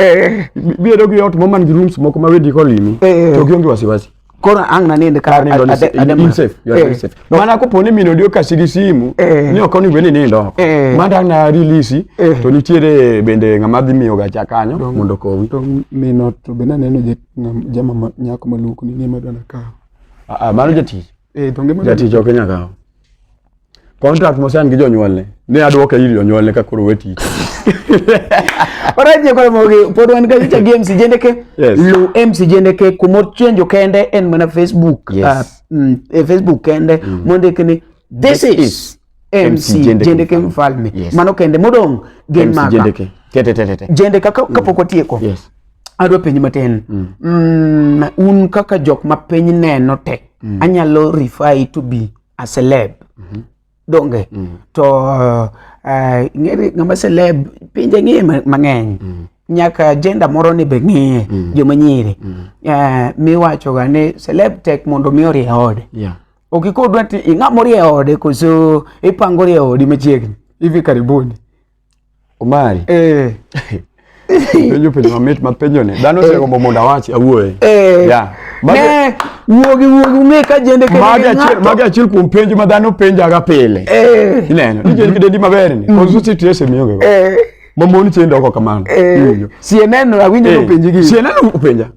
biro gi ot moman gi rooms moko ma wedi kolimi to gionge wasiwasi Koro ang na ninde ka in safe. You are very safe. Mana ko poni mino dio kasigi simu ni okoni beni nindo. Manda na release to nitiere bende ngamadhi miyo ga chakanyo mondo kowi. To mino to bena neno jama nyako maluku ni madana ka. Mano jati. To ngema jati joke nyaka. Contract mo san gi jonyuolne. Ne adwoka iri jonyuolne ka koro weti. Alright, kwa mogi podwan ka cha MC Jendeke. Lu MC Jendeke kumor chenjo kende en mana Facebook. Facebook kende monde kini this is MC Jendeke Mfalme. Mano kende modong gen maka. Jendeke. Tete. Jendeke kapoko tieko. Yes. Adwa penj matin. Un kaka jok ma peny neno te. Anyalo refer to be a celeb. Donge to ngeri ngama celeb pinje ngi mangeny nyaka gender moro ni be ngi joma nyiri mi wacho ga ne celeb tek mondo mi ori ode okikodwa ti ingamori e ode koso ipangori e odi machiegni hivi karibuni Omari penjo mamit mapenjo ne dhano sego mondo awachi awuoye ne wuogi me ka Jendeke magi achiel kuom penjo ma dhano penjaga pile ineno ni Jendeke dendi maber ni koso stress miyoge mamoni chendo oko kamano CNN awinjo no penji gi CNN openja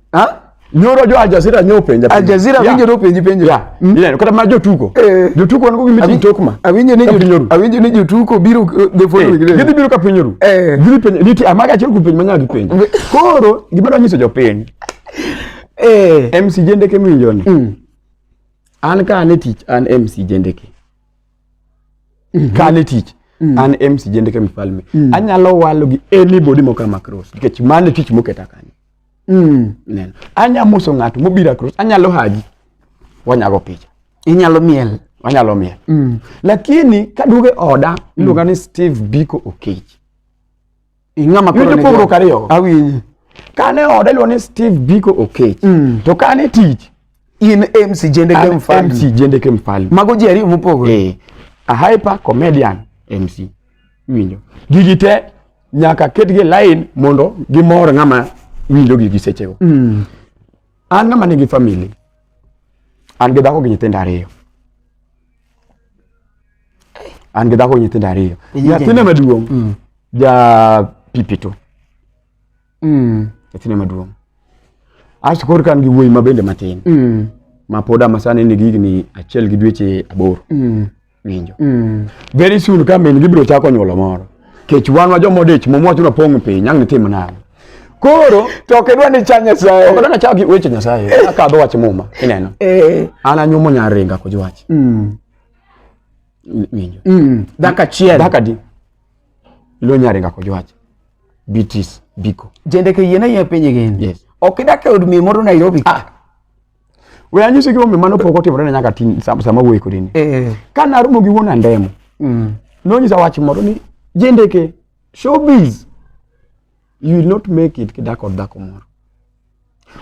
nyoro jo Aljazeera nyo penja Aljazeera winjo no penji ineno kata ma jotuko wango gi meeting tokma awinjo ni jotuko biro the following day gidhi biro ka pinyoru gidhi penjo niti amaga achiel kuom penjo manyagi penjo koro gima dwa nyiso jopiny MC Jendeke minjo ni an ka ane tich an MC Jendeke ka ane tich an MC Jendeke Mfalme anyalo walo gi anybody mokama cross nikech mane tich moketa kanyo neno anya muso ng'ato mobira cross anyalo haji wanyago picha inyalo miel lakini kaduge oda iluonga ni Steve Biko Okech ingama koro ne pogro kariyo awinyi kane oda iluonga ni Steve Biko Okech to kane tich in MC Jendeke Mfalme MC Jendeke Mfalme mago ji ariyo mopogore a hyper comedian MC winjo gigi te nyaka ketgi line mondo gimor ng'ama winjo gigi sechego an ng'ama nigi family an gi dhako gi nyithindo ariyo nyathina maduong ja pipito nyathina maduong askor kan gi wuoyi mabende matin ma poda masane ni gigni achiel gi dweche 8 winjo very soon ka men gibiro chako nyuolo moro kech wan wa jomodich momwacho na pong piny nyang nitim nang'o koro to kedwa ni cha Nyasaye okona chaki weche Nyasaye akadho wach muma ineno ana nyumo nyaringa ko jwach winjo daka chiel daka di lo nyaringa ko jwach Bitis Biko Jendeke yena ye penye gen yes okidake od mi moro Nairobi we anyisi gi mano poko timore na nyaka tin sama wuoyi kodini kana arumo gi wuona ndemo no nyisa wach moro ni Jendeke showbiz you will not make it kidako dhako moro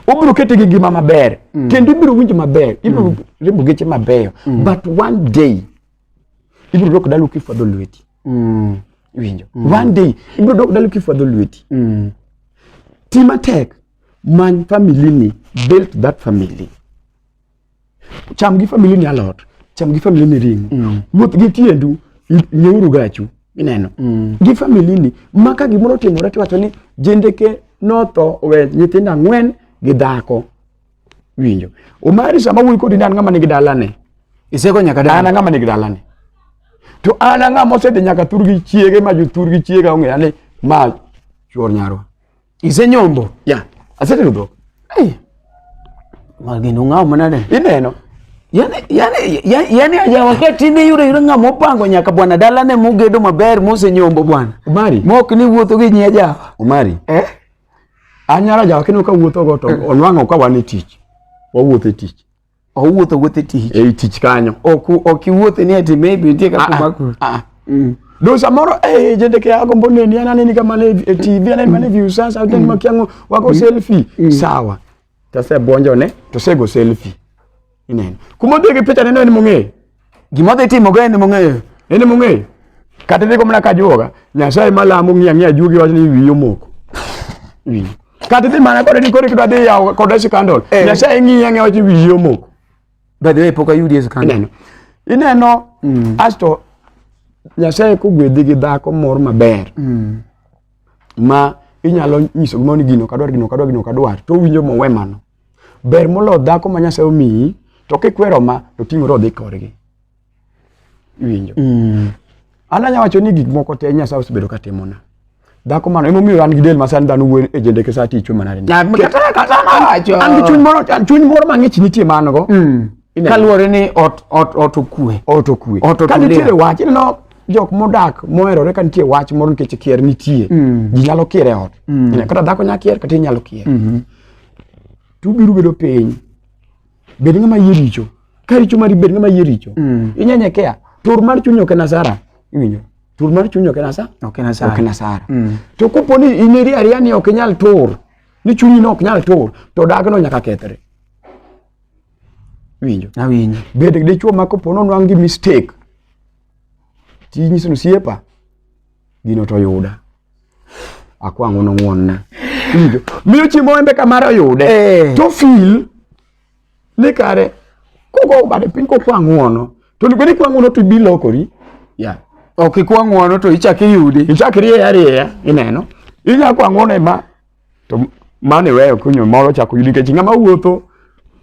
obiro kete gi gima maber kendo ibiro winjo maber ibiro rembo geche mabeyo but one day ibiro dok dalu kifadho lweti winjo one day ibiro dok dalu kifadho lweti tima tek man family ni built that family cham gi family ni alot cham gi family ni ring wuoth gi tiendu nyeuru gachu ineno gi family ni maka gimoro timore tiwacho ni Jendeke notho we nyithindo 4 gi dhako winjo Omari sama wuoyi kodi an ng'ama nigi dalane iseko nyaka dala an ng'ama nigi dalane to an ng'ama osedhi nyaka thurgi chiege ma jothurgi chiega ong'eya ni ma chuor nyarwa isenyombo asetero dhok magino ng'ao manade ineno yani aja wakati ni yure ng'ama opango nyaka bwana dalane mugedo maber mosenyombo bwana Omari mok ni wuotho gi nyeja Omari anyara jawa kendo ka wuotho go to onwang'o ka wan e tich wawuotho e tich wuotho tich e tich kanyo ok wuotho ni ati maybe nitie ka kumaku do samoro Jendeke agombo neni anani kama ne TV anani mane view sasa utani makiango wako selfie sawa tase bonjo ne to sego selfie ineno kumodhi gi picha neno ni mong'e gimodhi timo go ni mong'eyo ene mong'e kata dego mna ka joga Nyasaye malamo ng'ia jugi wach ni wiyo moko Kata dhi mana kode ni kore kidwa dhi yawo kode skandal. Nyasaye ng'iye ng'ewa chi wiyi omoko. By the way, pok ayudi skandal. Ineno asto Nyasaye kogwedhi gi dhako moro maber. Ma inyalo nyiso gimoni gino kadwar to winjo mowe mano. Ber molo dhako ma Nyasaye omiyi to kikwero ma to ting'ore odhi korgi. Winjo. Ananya wacho ni gik moko te Nyasaye osebedo katimona. Dhako mano emomiyo an gi del masan dhano wuon e Jendeke sa ticho manare ni. Kata na wacho. An gi chuny moro mang'ich nitie man go. Kaluwore ni ot okwe. Ot okwe. Ka nitie wach no jok modak moherore ka nitie wach moro nikech kier nitie. Ji nyalo kier e ot. Kata dhako nya kier kata inyalo kier. Tu biro bedo piny. Bed ng'ama yie richo. Ka richo mari bed ng'ama yie richo. Inyenyekea. Tur mar chuny ok en asara. Iwinjo. Tur mar chuny ok en asara. Ok en asara. To koponi ineri ariya ni ok nyal tur. Ni chunyi no ok nyal tur. To dagno nyaka kethre. Winjo. Awinjo. Bed dichuo ma kopono nwang' gi mistake. Ti nyiso siepa. Gino to yuda. Akwang'o no ng'wonna. Winjo. Miyo chimo embe kamaro yude. To feel ni kare kogo bade piny kokwang'ono. To ni kwang'ono to bilokori. Yeah. Ok kwang'ono to ichaki yudi. Ichakri ariya ineno. Inya kwang'ono ema to mane weyo kunyo moro chako yudi ke ng'ama wuotho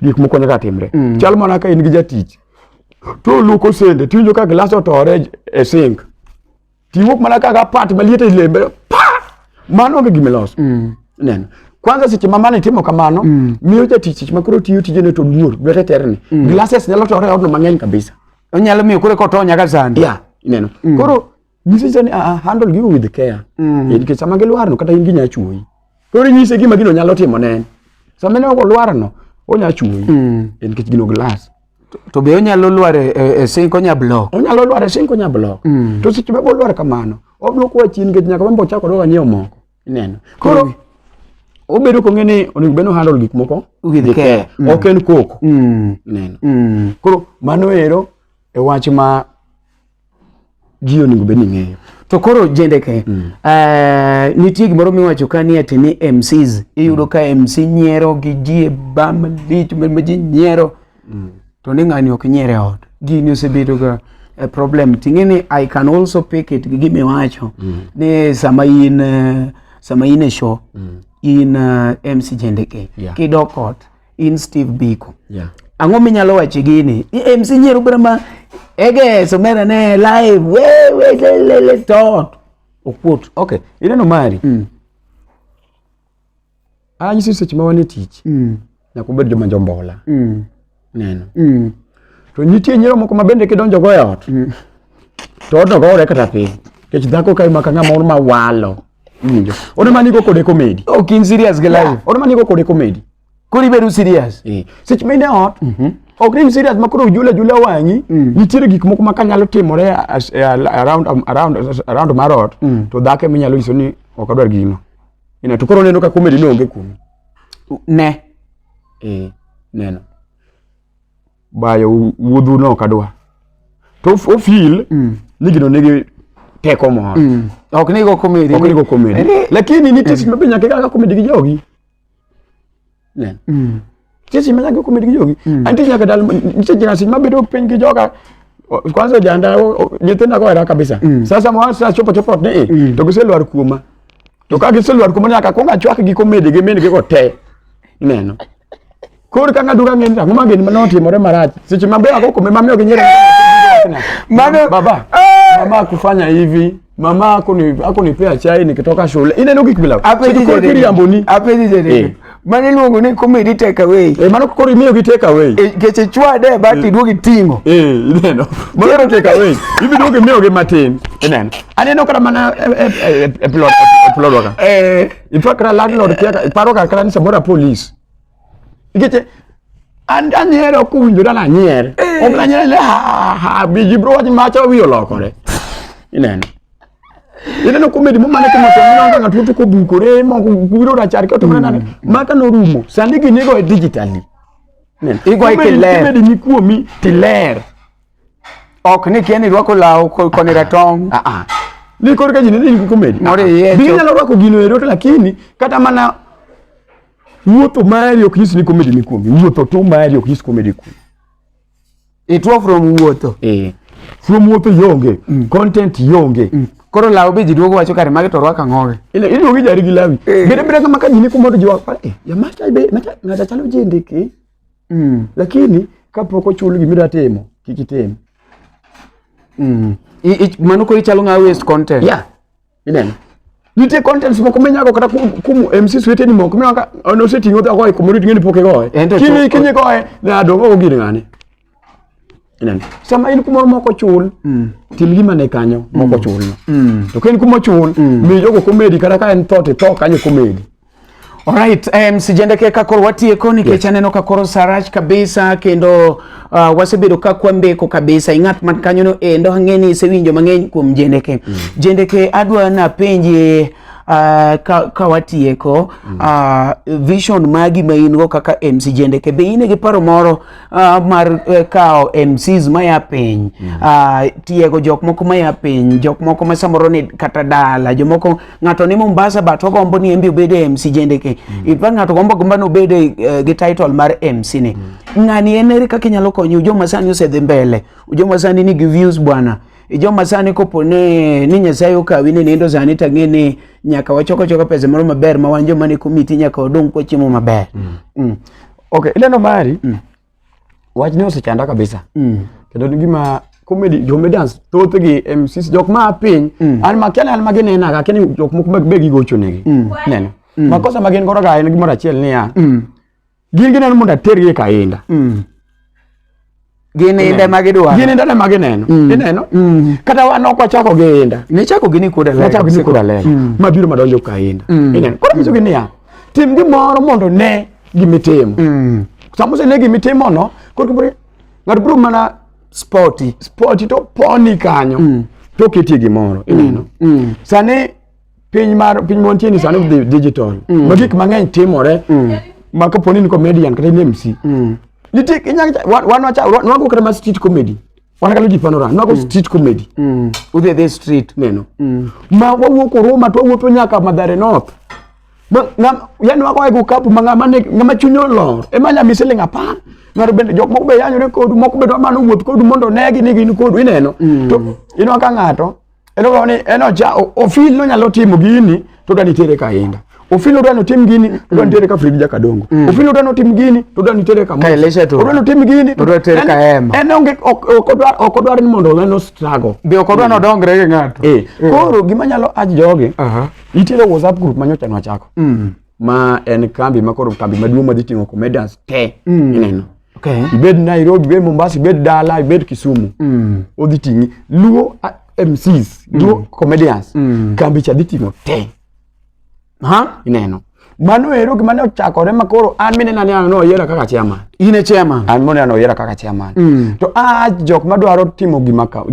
gik moko nyaka timre. Chal mana ka in gi jatich. To luoko sende tiwinjo ka glass otore e sink. Tiwuok mana ka pat maliete lembe. Pa! Mano onge gimilos. Neno. Kwanza seche mamane timo kamano, miyo jatich makoro tiyo tijene to luor, lwete terni. Glasses nyalo tore odno mang'eny kabisa. Onyalo miyo kore kotonya ka sandi. Yeah, ineno. Koro nyise ni handle gigo with care. Nikech sama gilwarno kata in ginya chuoyi. Koro nyise gima gino nyalo timo nen. Sama ne olwarno onya chuoyi. Nikech gino glass. To be onyalo lware e sink onya block. Onyalo lware sink onya block. To seche be bolware kamano, oblo kwa chien nikech nyaka mambo chako doga nyiewo moko. Ineno. Koro obedo kong'eni onego beno handle gik moko with care. Ok en koko. Ineno. Koro mano ero e wach ma ji onego beni ng'eyo. To koro Jendeke, nitie gimoro miwacho ka ni ati ni MCs, iyudo ka MC nyiero gi ji e bam lich ma ji nyiero, to ni ng'ani ok nyiere ot. Gini osebedo ga problem. Ting'eni I can also pick it gi gimiwacho ni sama in e show, in MC Jendeke, kidok ot, in Steve Biko. Ang'o minyalo wacho gini? MC nyiero brama ege somera ne live we tot okwot. Okay, ineno mari. Anyisi seche ma wane tich. Nyaka ubed joma jombola. Neno. To nitie nyiero moko ma bende kidonjo go e ot. To odno gore kata piny. Kech dhako kai maka ng'ama ma walo. Winjo. Ono mani go kode comedy. Ok in serious ge live. Ono mani go kode comedy. Kuri bedu serious. Seche ma ine ot. Ok rin serious makoro jula wang'i. Nitiere gik moko ma kanyalo timore around marot. To dhake minyalo nyiso ni ok adwar gino. Ina to koro neno ka comedy no onge kuno. Ne. Neno. Bayo wuodhu no kadwa. To o feel ni gino nigi teko moro. Ok ni go comedy. Ok ni go comedy. Lakini nitie seche ma be nyaka ga comedy gi jogi. Neno. Sisi menya go comedy gi jogi. Anti nyaka dal nitie jinasi mabedo piny gi joga. Kwanza janda nyithinda go era kabisa. Sasa mwa chopo ne to giselwar kuoma. To ka giselwar kuoma nyaka konga chwak gi comedy gi men gi go te. Neno. Kor ka ngaduga ng'eni ang'o ma gini manotimore marach. Seche mabe ako kome mamio gi nyere. Mano baba. Mama kufanya hivi. Mama akunipea chai nikitoka shule. Ineno gik bila. Apedi Jendeke. Mane luongo ni comedy take away. Mano kori miyo gi take away. Keche chwade bati duogi tingo. Ineno. Mano take away. Ibi duogi miyo gi matin. Ineno. Aneno kada mana plot waka. Ifa kara landlord kia paro kara ni samora police. Ikete anyiero kuwinjore na nyier. Ok na nyier ha biji bro wach macha wiyo lokore. Ineno. Ineno comedy mo mane timo to ng'ato to ko bukore moko biro rachar ka to mana maka no rumo. Sandi ginego e digitally. Neno. Igo ler. Comedy ni kuomi ti ler. Ok ni kieni rwako law koni ratong. Ni kor ka jini ni comedy. More yecho. Binyalo rwako gino ero lakini kata mana wuotho mari ok nyis ni comedy ni kuomi, wuotho to mari ok nyis comedy kuomi. Itwa from wuotho. From wuotho yonge, content yonge. Koro lawo be ji duogo wacho kare mage to rwaka ng'oge. Iduogo jari gi lawi. Bede kama ka jini kumodo jwa pa ya macha be ngata chalo Jendeke. Lakini kapoko chulu gimira timo, kikitemo. Mano ko ichalo nga waste content. Yeah. Ineno. Nite contents moko menyago kata kumu MC swete ni moko menyago ono setting oda ko community ngeni poke goe. Kinyi goe na dogo go gini ngane. Ineno. Sama in kumoro moko chul, tim gima ne kanyo moko chul no. To ken kumo chul, mi jogo comedy kata ka en thot to kanyo comedy. Alright, MC Jendeke kakoro watieko nikech aneno kakoro sarach kabisa kendo wasebedo ka kwambeko kabisa ing'at man kanyo no endo hang'eni isewinjo mang'eny kuom Jendeke. Jendeke adwa na penje ka watieko vision magi ma in go kaka MC Jendeke be in gi paro moro mar kao MCs maya piny tiego jok moko maya piny, jok moko ma samoro ni kata dala, jok moko ng'ato ni Mombasa but ogombo ni embi obede MC Jendeke. Ipan ng'ato gombo no obede gi title mar MC ni. Ng'ani eneri kaka inyalo konyo joma sani osedhi mbele, joma sani ni gi views bwana. Joma sani kopone ni Nyasaye okawi ni nindo sani tang'eni nyaka wachoko pesa moro maber ma wan joma ni komiti nyaka odong' kwa chiemo maber. Okay, ileno mari. Wach ni osechanda kabisa. Kendo ni gima comedy comedians thoth gi MCs jok ma piny an makiana an magene na keni jok moko be gigocho negi. Neno. Makosa magen goro ga en gimoro achiel niya. Gin gineno mondo atergi ka Indah. Gini Indah magidwa. Gini Indah magineno. Ineno. Kata wan ok wachako gi Indah. Ne chako gini kuda lela. Wachako gini kuda lela. Mabiro madonjo ka Indah. Ineno. Koro miso gini ya. Tim gimoro mondo ne gimitimo. Samose ne gimitimo no. Koro kibore. Ng'ato bro mana sporty to poni kanyo. To ketie gimoro. Ineno. Sane piny montie ni sane digital. Magik mang'eny timore. Maka poni ni comedian kata ni MC. Niti wanwago kata street comedy. Wanakalo jipanora. Nwago street comedy. Ude the street. Neno. Ma wawuok Roma to wawuotho nyaka Mathare North. Yani wako ego kapu ngama chunyo lor. Emanya misiling apa. Ngaro bende jok moko be yanyore kodu moko be mano wuoth kodu mondo negi ni gin kodu ineno. To ino ka ng'ato eno ni eno cha ofil no nyalo timo gini to dani tere ka Indah. Ofilo dano tim gini to dani tere ka Frida Kadongo. Ofilo dano tim gini to dani tere ka Kailesha to. Dano tim gini to dani tere ka Emma. En onge okodwar ni mondo ng'ano struggle. Be okodwar no dongre gi ng'ato. Koro gima nyalo joge. Itiere WhatsApp group manyocha no achako. Ma en kambi makoro kambi maduong' madhi ting'o comedians te. Ineno. Okay. Ibed Nairobi, ibed Mombasa, ibed Dala, ibed Kisumu. Odhi tingi. Luo MCs, luo comedians. Kambi cha dhi ting'o te. Ineno. Mano ero gima ne ochakore makoro an minena ni no yera kaka chairman. Ine chairman. An mone no yera kaka chairman. To jok madwaro timo gima ka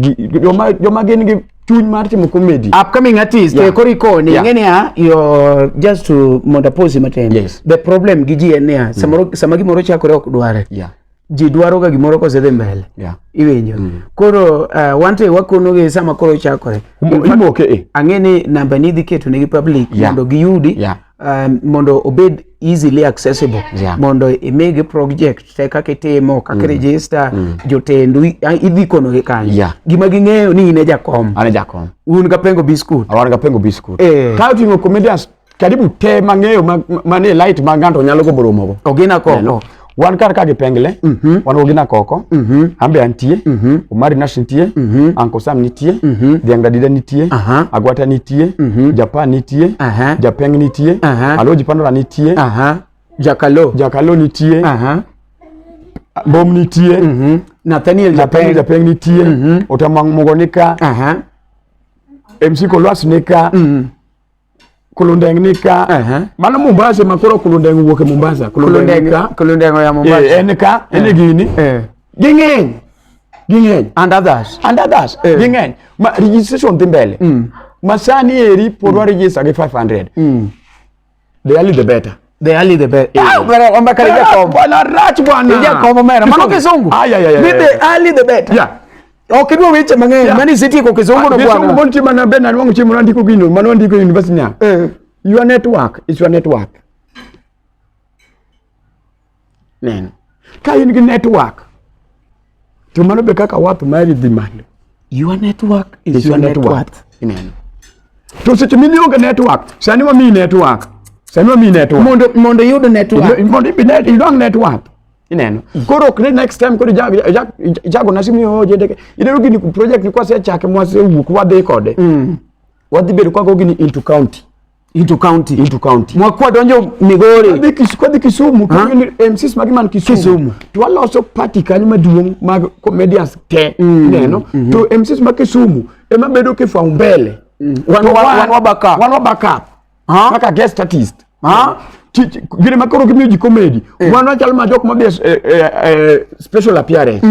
joma gin gi chuny mar timo comedy. Upcoming artist koriko ni ngene ya yo just to mondapose maten. Yes. The problem gi ji en ya sama gimoro chakore ok dware. Ji dwaro ga gimoro ko sedhe mbele. Iwenjo. Koro wante wakono ge sama koro chakore. Imoke ang'eni namba ni dhi keto negi public mondo giyudi mondo obed easily accessible mondo imege project te kaka timo kaka register jotendu idhi kono ge kanyo gima ging'eyo ni ine jakom ane jakom un ga pengo biscuit awan ga pengo biscuit ka tingo comedians karibu te mang'eyo mane light mang'anto nyalo go boromo ogina koko wan kar ka gipengle wan ogina koko ambe antie Omari Nash nitie Uncle Sam nitie Dhiang Dida nitie Agwata nitie Japan nitie Japeng nitie Aloji Pandora nitie Jakalo nitie Bom nitie Nathaniel Japeng nitie Otamang Mugonika MC Kolwas nika Kulundeng nika mana Mombasa makoro kulundeng wuoke Mombasa kulundeng ya Mombasa enika enegini ging'eny and others ging'eny ma registration dhi mbele masani eri podwa register gi 500 the early the better Bwana omba karija kombo bwana rach bwana ija kombo mera mano kizungu the early the better okidwa weche mang'eny mani city ko kizungu no bwana kizungu bonti mana bena nwangu chimo ndiko gino mano ndiko university nya your network is your network Neno. Ka in gi network to mano be kaka wath mari dhi malo. Your network is your net worth. Neno. To seche milionge network, sani wami network. Mondo yud network. Mondo be net, you don't network. Ineno. Koro next time koro jago nasimi Jendeke. Idero gini project ni kwa se chake mwase wuok wadhi kode. Wadhi bedo kwa gini into county. Mwakwa donjo Migori. Wadhi Kisumu. MCs magiman Kisumu. Tuwaloso party kanyo maduong' mag comedians te. Neno. To MCs mag Kisumu ema bedo kifua mbele. One backup. Kaka guest artist. Gine makoro gimiyo comedy. Wan chal ma jok mabe special appearance.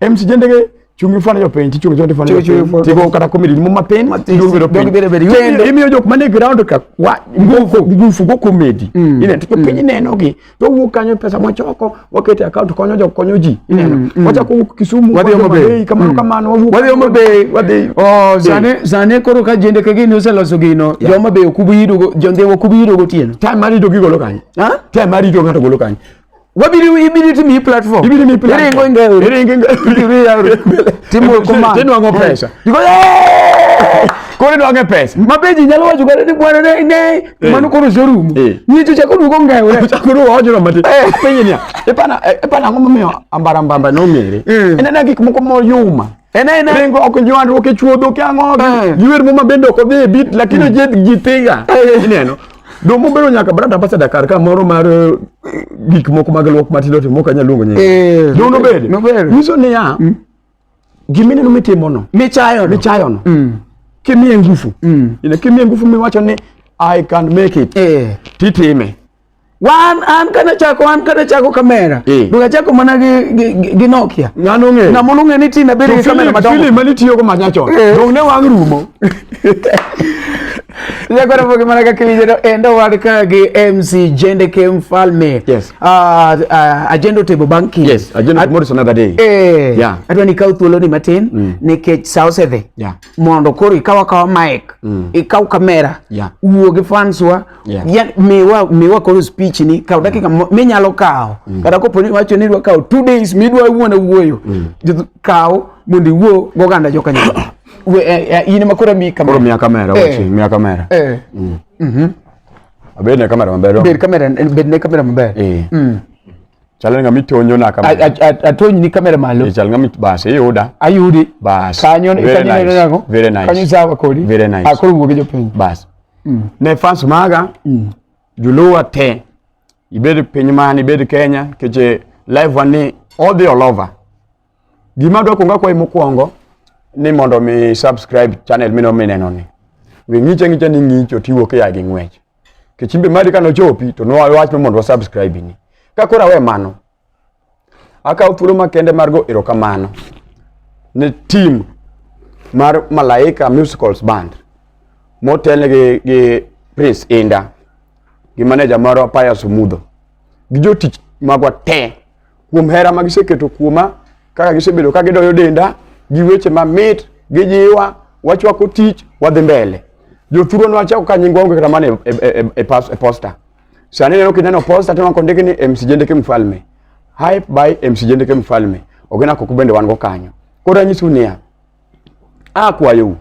MC Jendeke chungi fana yo penji chungi jonde fana tigo kata comedy mo matin tigo bedo imiyo jok mane ground ka wa ngufu go comedy ine to penji neno gi to wu kanyo pesa mo choko wakete account konyo jok konyo ji ine wacha ku Kisumu wadhi mabe kamano wadhi mabe zane koro ka Jendeke gini oseloso gino joma be okubido go jonde okubido go tieno time mari to gigolo kanyo time mari to ngato golo kanyo ibiri timi platform iringo ingero timo command tino ngo pesa kore no pesa mabeji nyalo wacho gare ni bwana ne manu koro showroom nyicho chako dugo ngewe chako dugo ojoro mati penyenia epana ngoma miyo ambara no mere enena gik moko mo yuma ringo ok njwandro ke chuodho ke ango yuer mo mabendo ko dhi bit lakini jitiga ineno do mo bero nyaka brand ambassador kar ka moro mar gik moko mag luok matindo timo kanya luongo nyingi do no bede niso ne ya gimine no mitimo no michayo no kimie ngufu ina kimie ngufu miwacho ni I can make it titime an kana chako kamera duga chako mana gi Nokia ngano nge na mono nge ni tina bere kamera madongo film mali tiyo ko manyacho dong ne wang rumo Lekora poke mana ka kilijero endo warka gi MC Jendeke Mfalme. Yes. Agenda table banking. Yes, agenda tomorrow is another day. Yeah. Adwa ni kau thuolo ni matin nikech sa osedhi. Yeah. Mondo koro ikawa mic, ikaw kamera. Yeah. Uwo gi fanswa. Yeah. Miwa koro speech ni kau dakika minyalo kawo. Kata ko poni wacho ni dwa kawo 2 days midwa wuona wuoyo. Kawo mondi wuo goganda jokanya. Ini makura mi kamera. Koro mi kamera. Abene kamera maber. Bedne kamera maber. Chalo ngami tonyo na kamera. Atonyi ni kamera malo. Chalo ngami base yuda. Ayudi. Bas. Kanyo nango. Very nice. Kanyo sawa kodi. Very nice. Akoro wuoge jopiny. Bas. Ne fans maga. Juluwa te. Ibedi pinyman, ibedi Kenya, keje live wani all the all over. Gima dwa konga kwa mokwongo ni mondo mi subscribe channel mino mineno ni. We ngiche ni ngicho tiwo ke ya gi ngwech. Ke chimbe mari kano chopi to no wach mondo subscribe ni. Ka kora we mano. Aka uthulo makende margo erokamano. Ne team mar Malaika Musicals Band. Motel gi Prince Indah. Gi manager maro Paya Sumudho. Gi jotich magwa te. Kuom hera magiseketo kuoma kaka gisebedo ka gidoyo denda gi weche mamit gi jiwa wachwako tich wadhi mbele. Jothuro no achako ka nyingwa onge kata mane e poster. Sani neno kineno poster tema kondiki ni MC Jendeke Mfalme. Hype by MC Jendeke Mfalme. Ogena kokubende wango kanyo. Kora nyisu niya. Akwayo.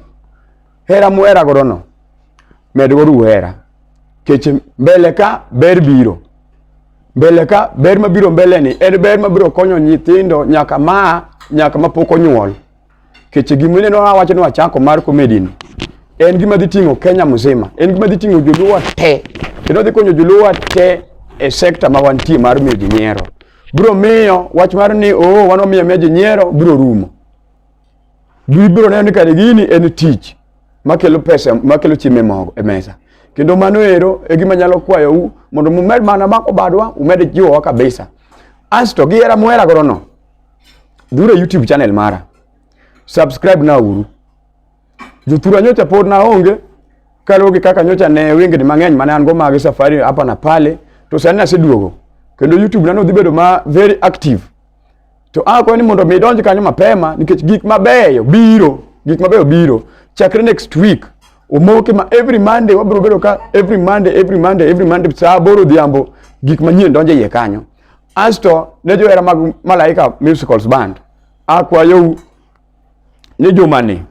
Hera muera gorono. Medgoru hera. Keche mbele ka ber biro. Mbele ka ber mabiro mbele ni ber mabiro konyo nyithindo nyaka ma poko nyuol. Keche gimune no wacho ni wachako mar comedy ni. En gima dhi tingo Kenya mzima. En gima dhi tingo joluwa te. Kendo dhi konyo joluwa te e sector ma wantie mar miyo ji nyiero. Bro miyo wach mar ni wano miyo ji nyiero bro rumo. Bro neno ni kare gini en tich makelo pesa, makelo chiemo mogo e mesa. Kendo mano ero e gima nyalo kwayo u mondo mumed mana mako badwa umed jiwo kabisa. Asto giera muera gorono. Dure YouTube channel mara. Subscribe na uru. Jothura nyocha pod na onge karogi kaka nyocha ne wengni mang'eny mane an go mag safari hapa na pale to sani aseduogo. Kendo YouTube nano dhi bedo ma very active. To ako ni mondo mi donj kanyo mapema nikech gik mabeyo biro. Chakre next week omoke ma every Monday wabro bedo ka every Monday saa 8 odhiambo gik manyien donje iye kanyo. Asto ne jo era mag Malaika Musicals Band akwayo ne jumani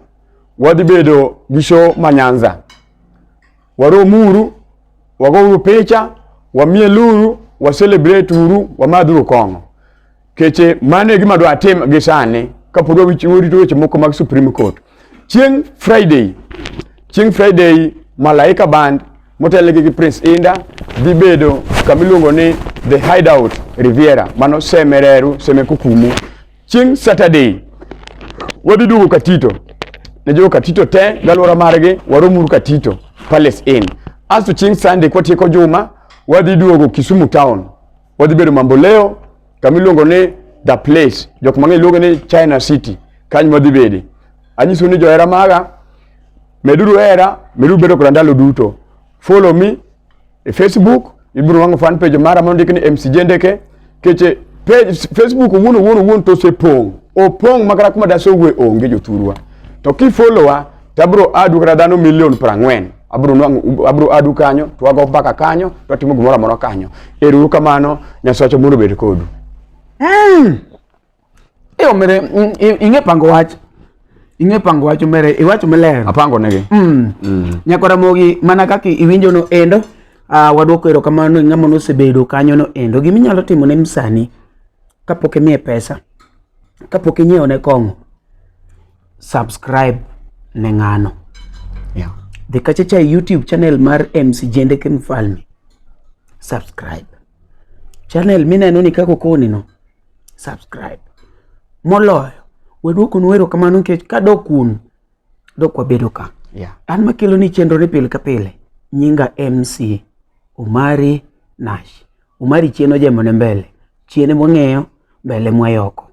wadhi bedo gi show Manyanza waro muru wago picha wamieluru wa celebrate uru wa madhuru kongo keche mane gima dwa tim gi sani kapodwa wichuri to weche moko mag Supreme Court chieng Friday Malaika Band motele gi Prince Indah dhi bedo kamiluongo ni The Hideout Riviera mano semereru semekukumu chieng Saturday wadhi dugo Katito ne jo Katito te galora margi waromuru Katito Palace Inn asto chieng Sunday kwatieko juma wadhi duogo Kisumu Town wadhi bedo Mamboleo kamiluongo ni The Place jok mang'e luongo ni China City kanyo wadhi bede anyiso ni johera maga meduru bedo kod ndalo duto follow me e Facebook ibiro wango fan page mara mondo ni MC Jendeke keche page Facebook wuon to sepong opong makara kuma daso we onge joturwa to ki follower tabro adu kada dhano million 40 abro adu kanyo to wago baka kanyo to timo gimoro amora kanyo eru kamano nyasacho mondo bed kodu Omere inge pango wach mere iwacho maler apango negi nyakora mogi mana kaki iwinjo no endo wadwoko erokamano ng'ama nosebedo kanyo no endo gimi nyalo timo ne msani kapok imiye pesa kapok inyiewo ne kong'o subscribe ne ng'ano dhi kachacha YouTube channel mar MC Jendeke Mfalme subscribe channel mineno ni kako koni no subscribe moloyo wadwoko nu erokamano nikech kadok kun dok wabedo ka an makelo ni chenro ne pile ka pile nyinga MC Omari Nash Omari chieno jemone mbele chiene mwang'eyo mbele mwayoko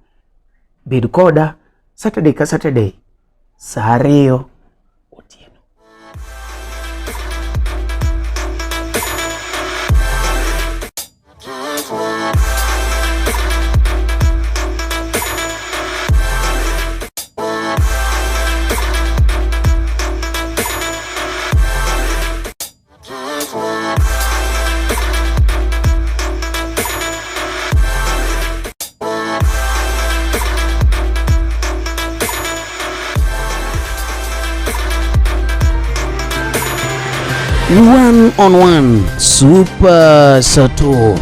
bed koda Saturday ka Saturday saa 2 otieno. One-on-one Super Sato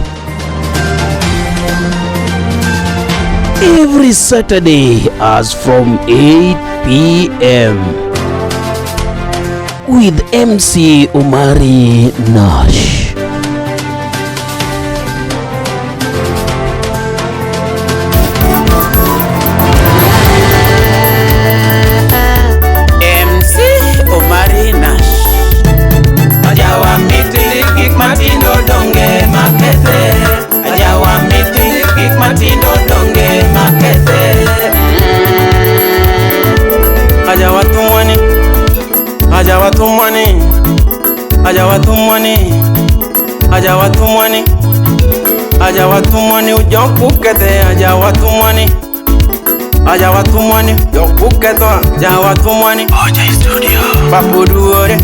every Saturday as from 8 p.m. with MC Omari Nash. Ajawatumwani ujokukete ajawatumwani ujokukete ajawatumwani Oja Studio Papuduore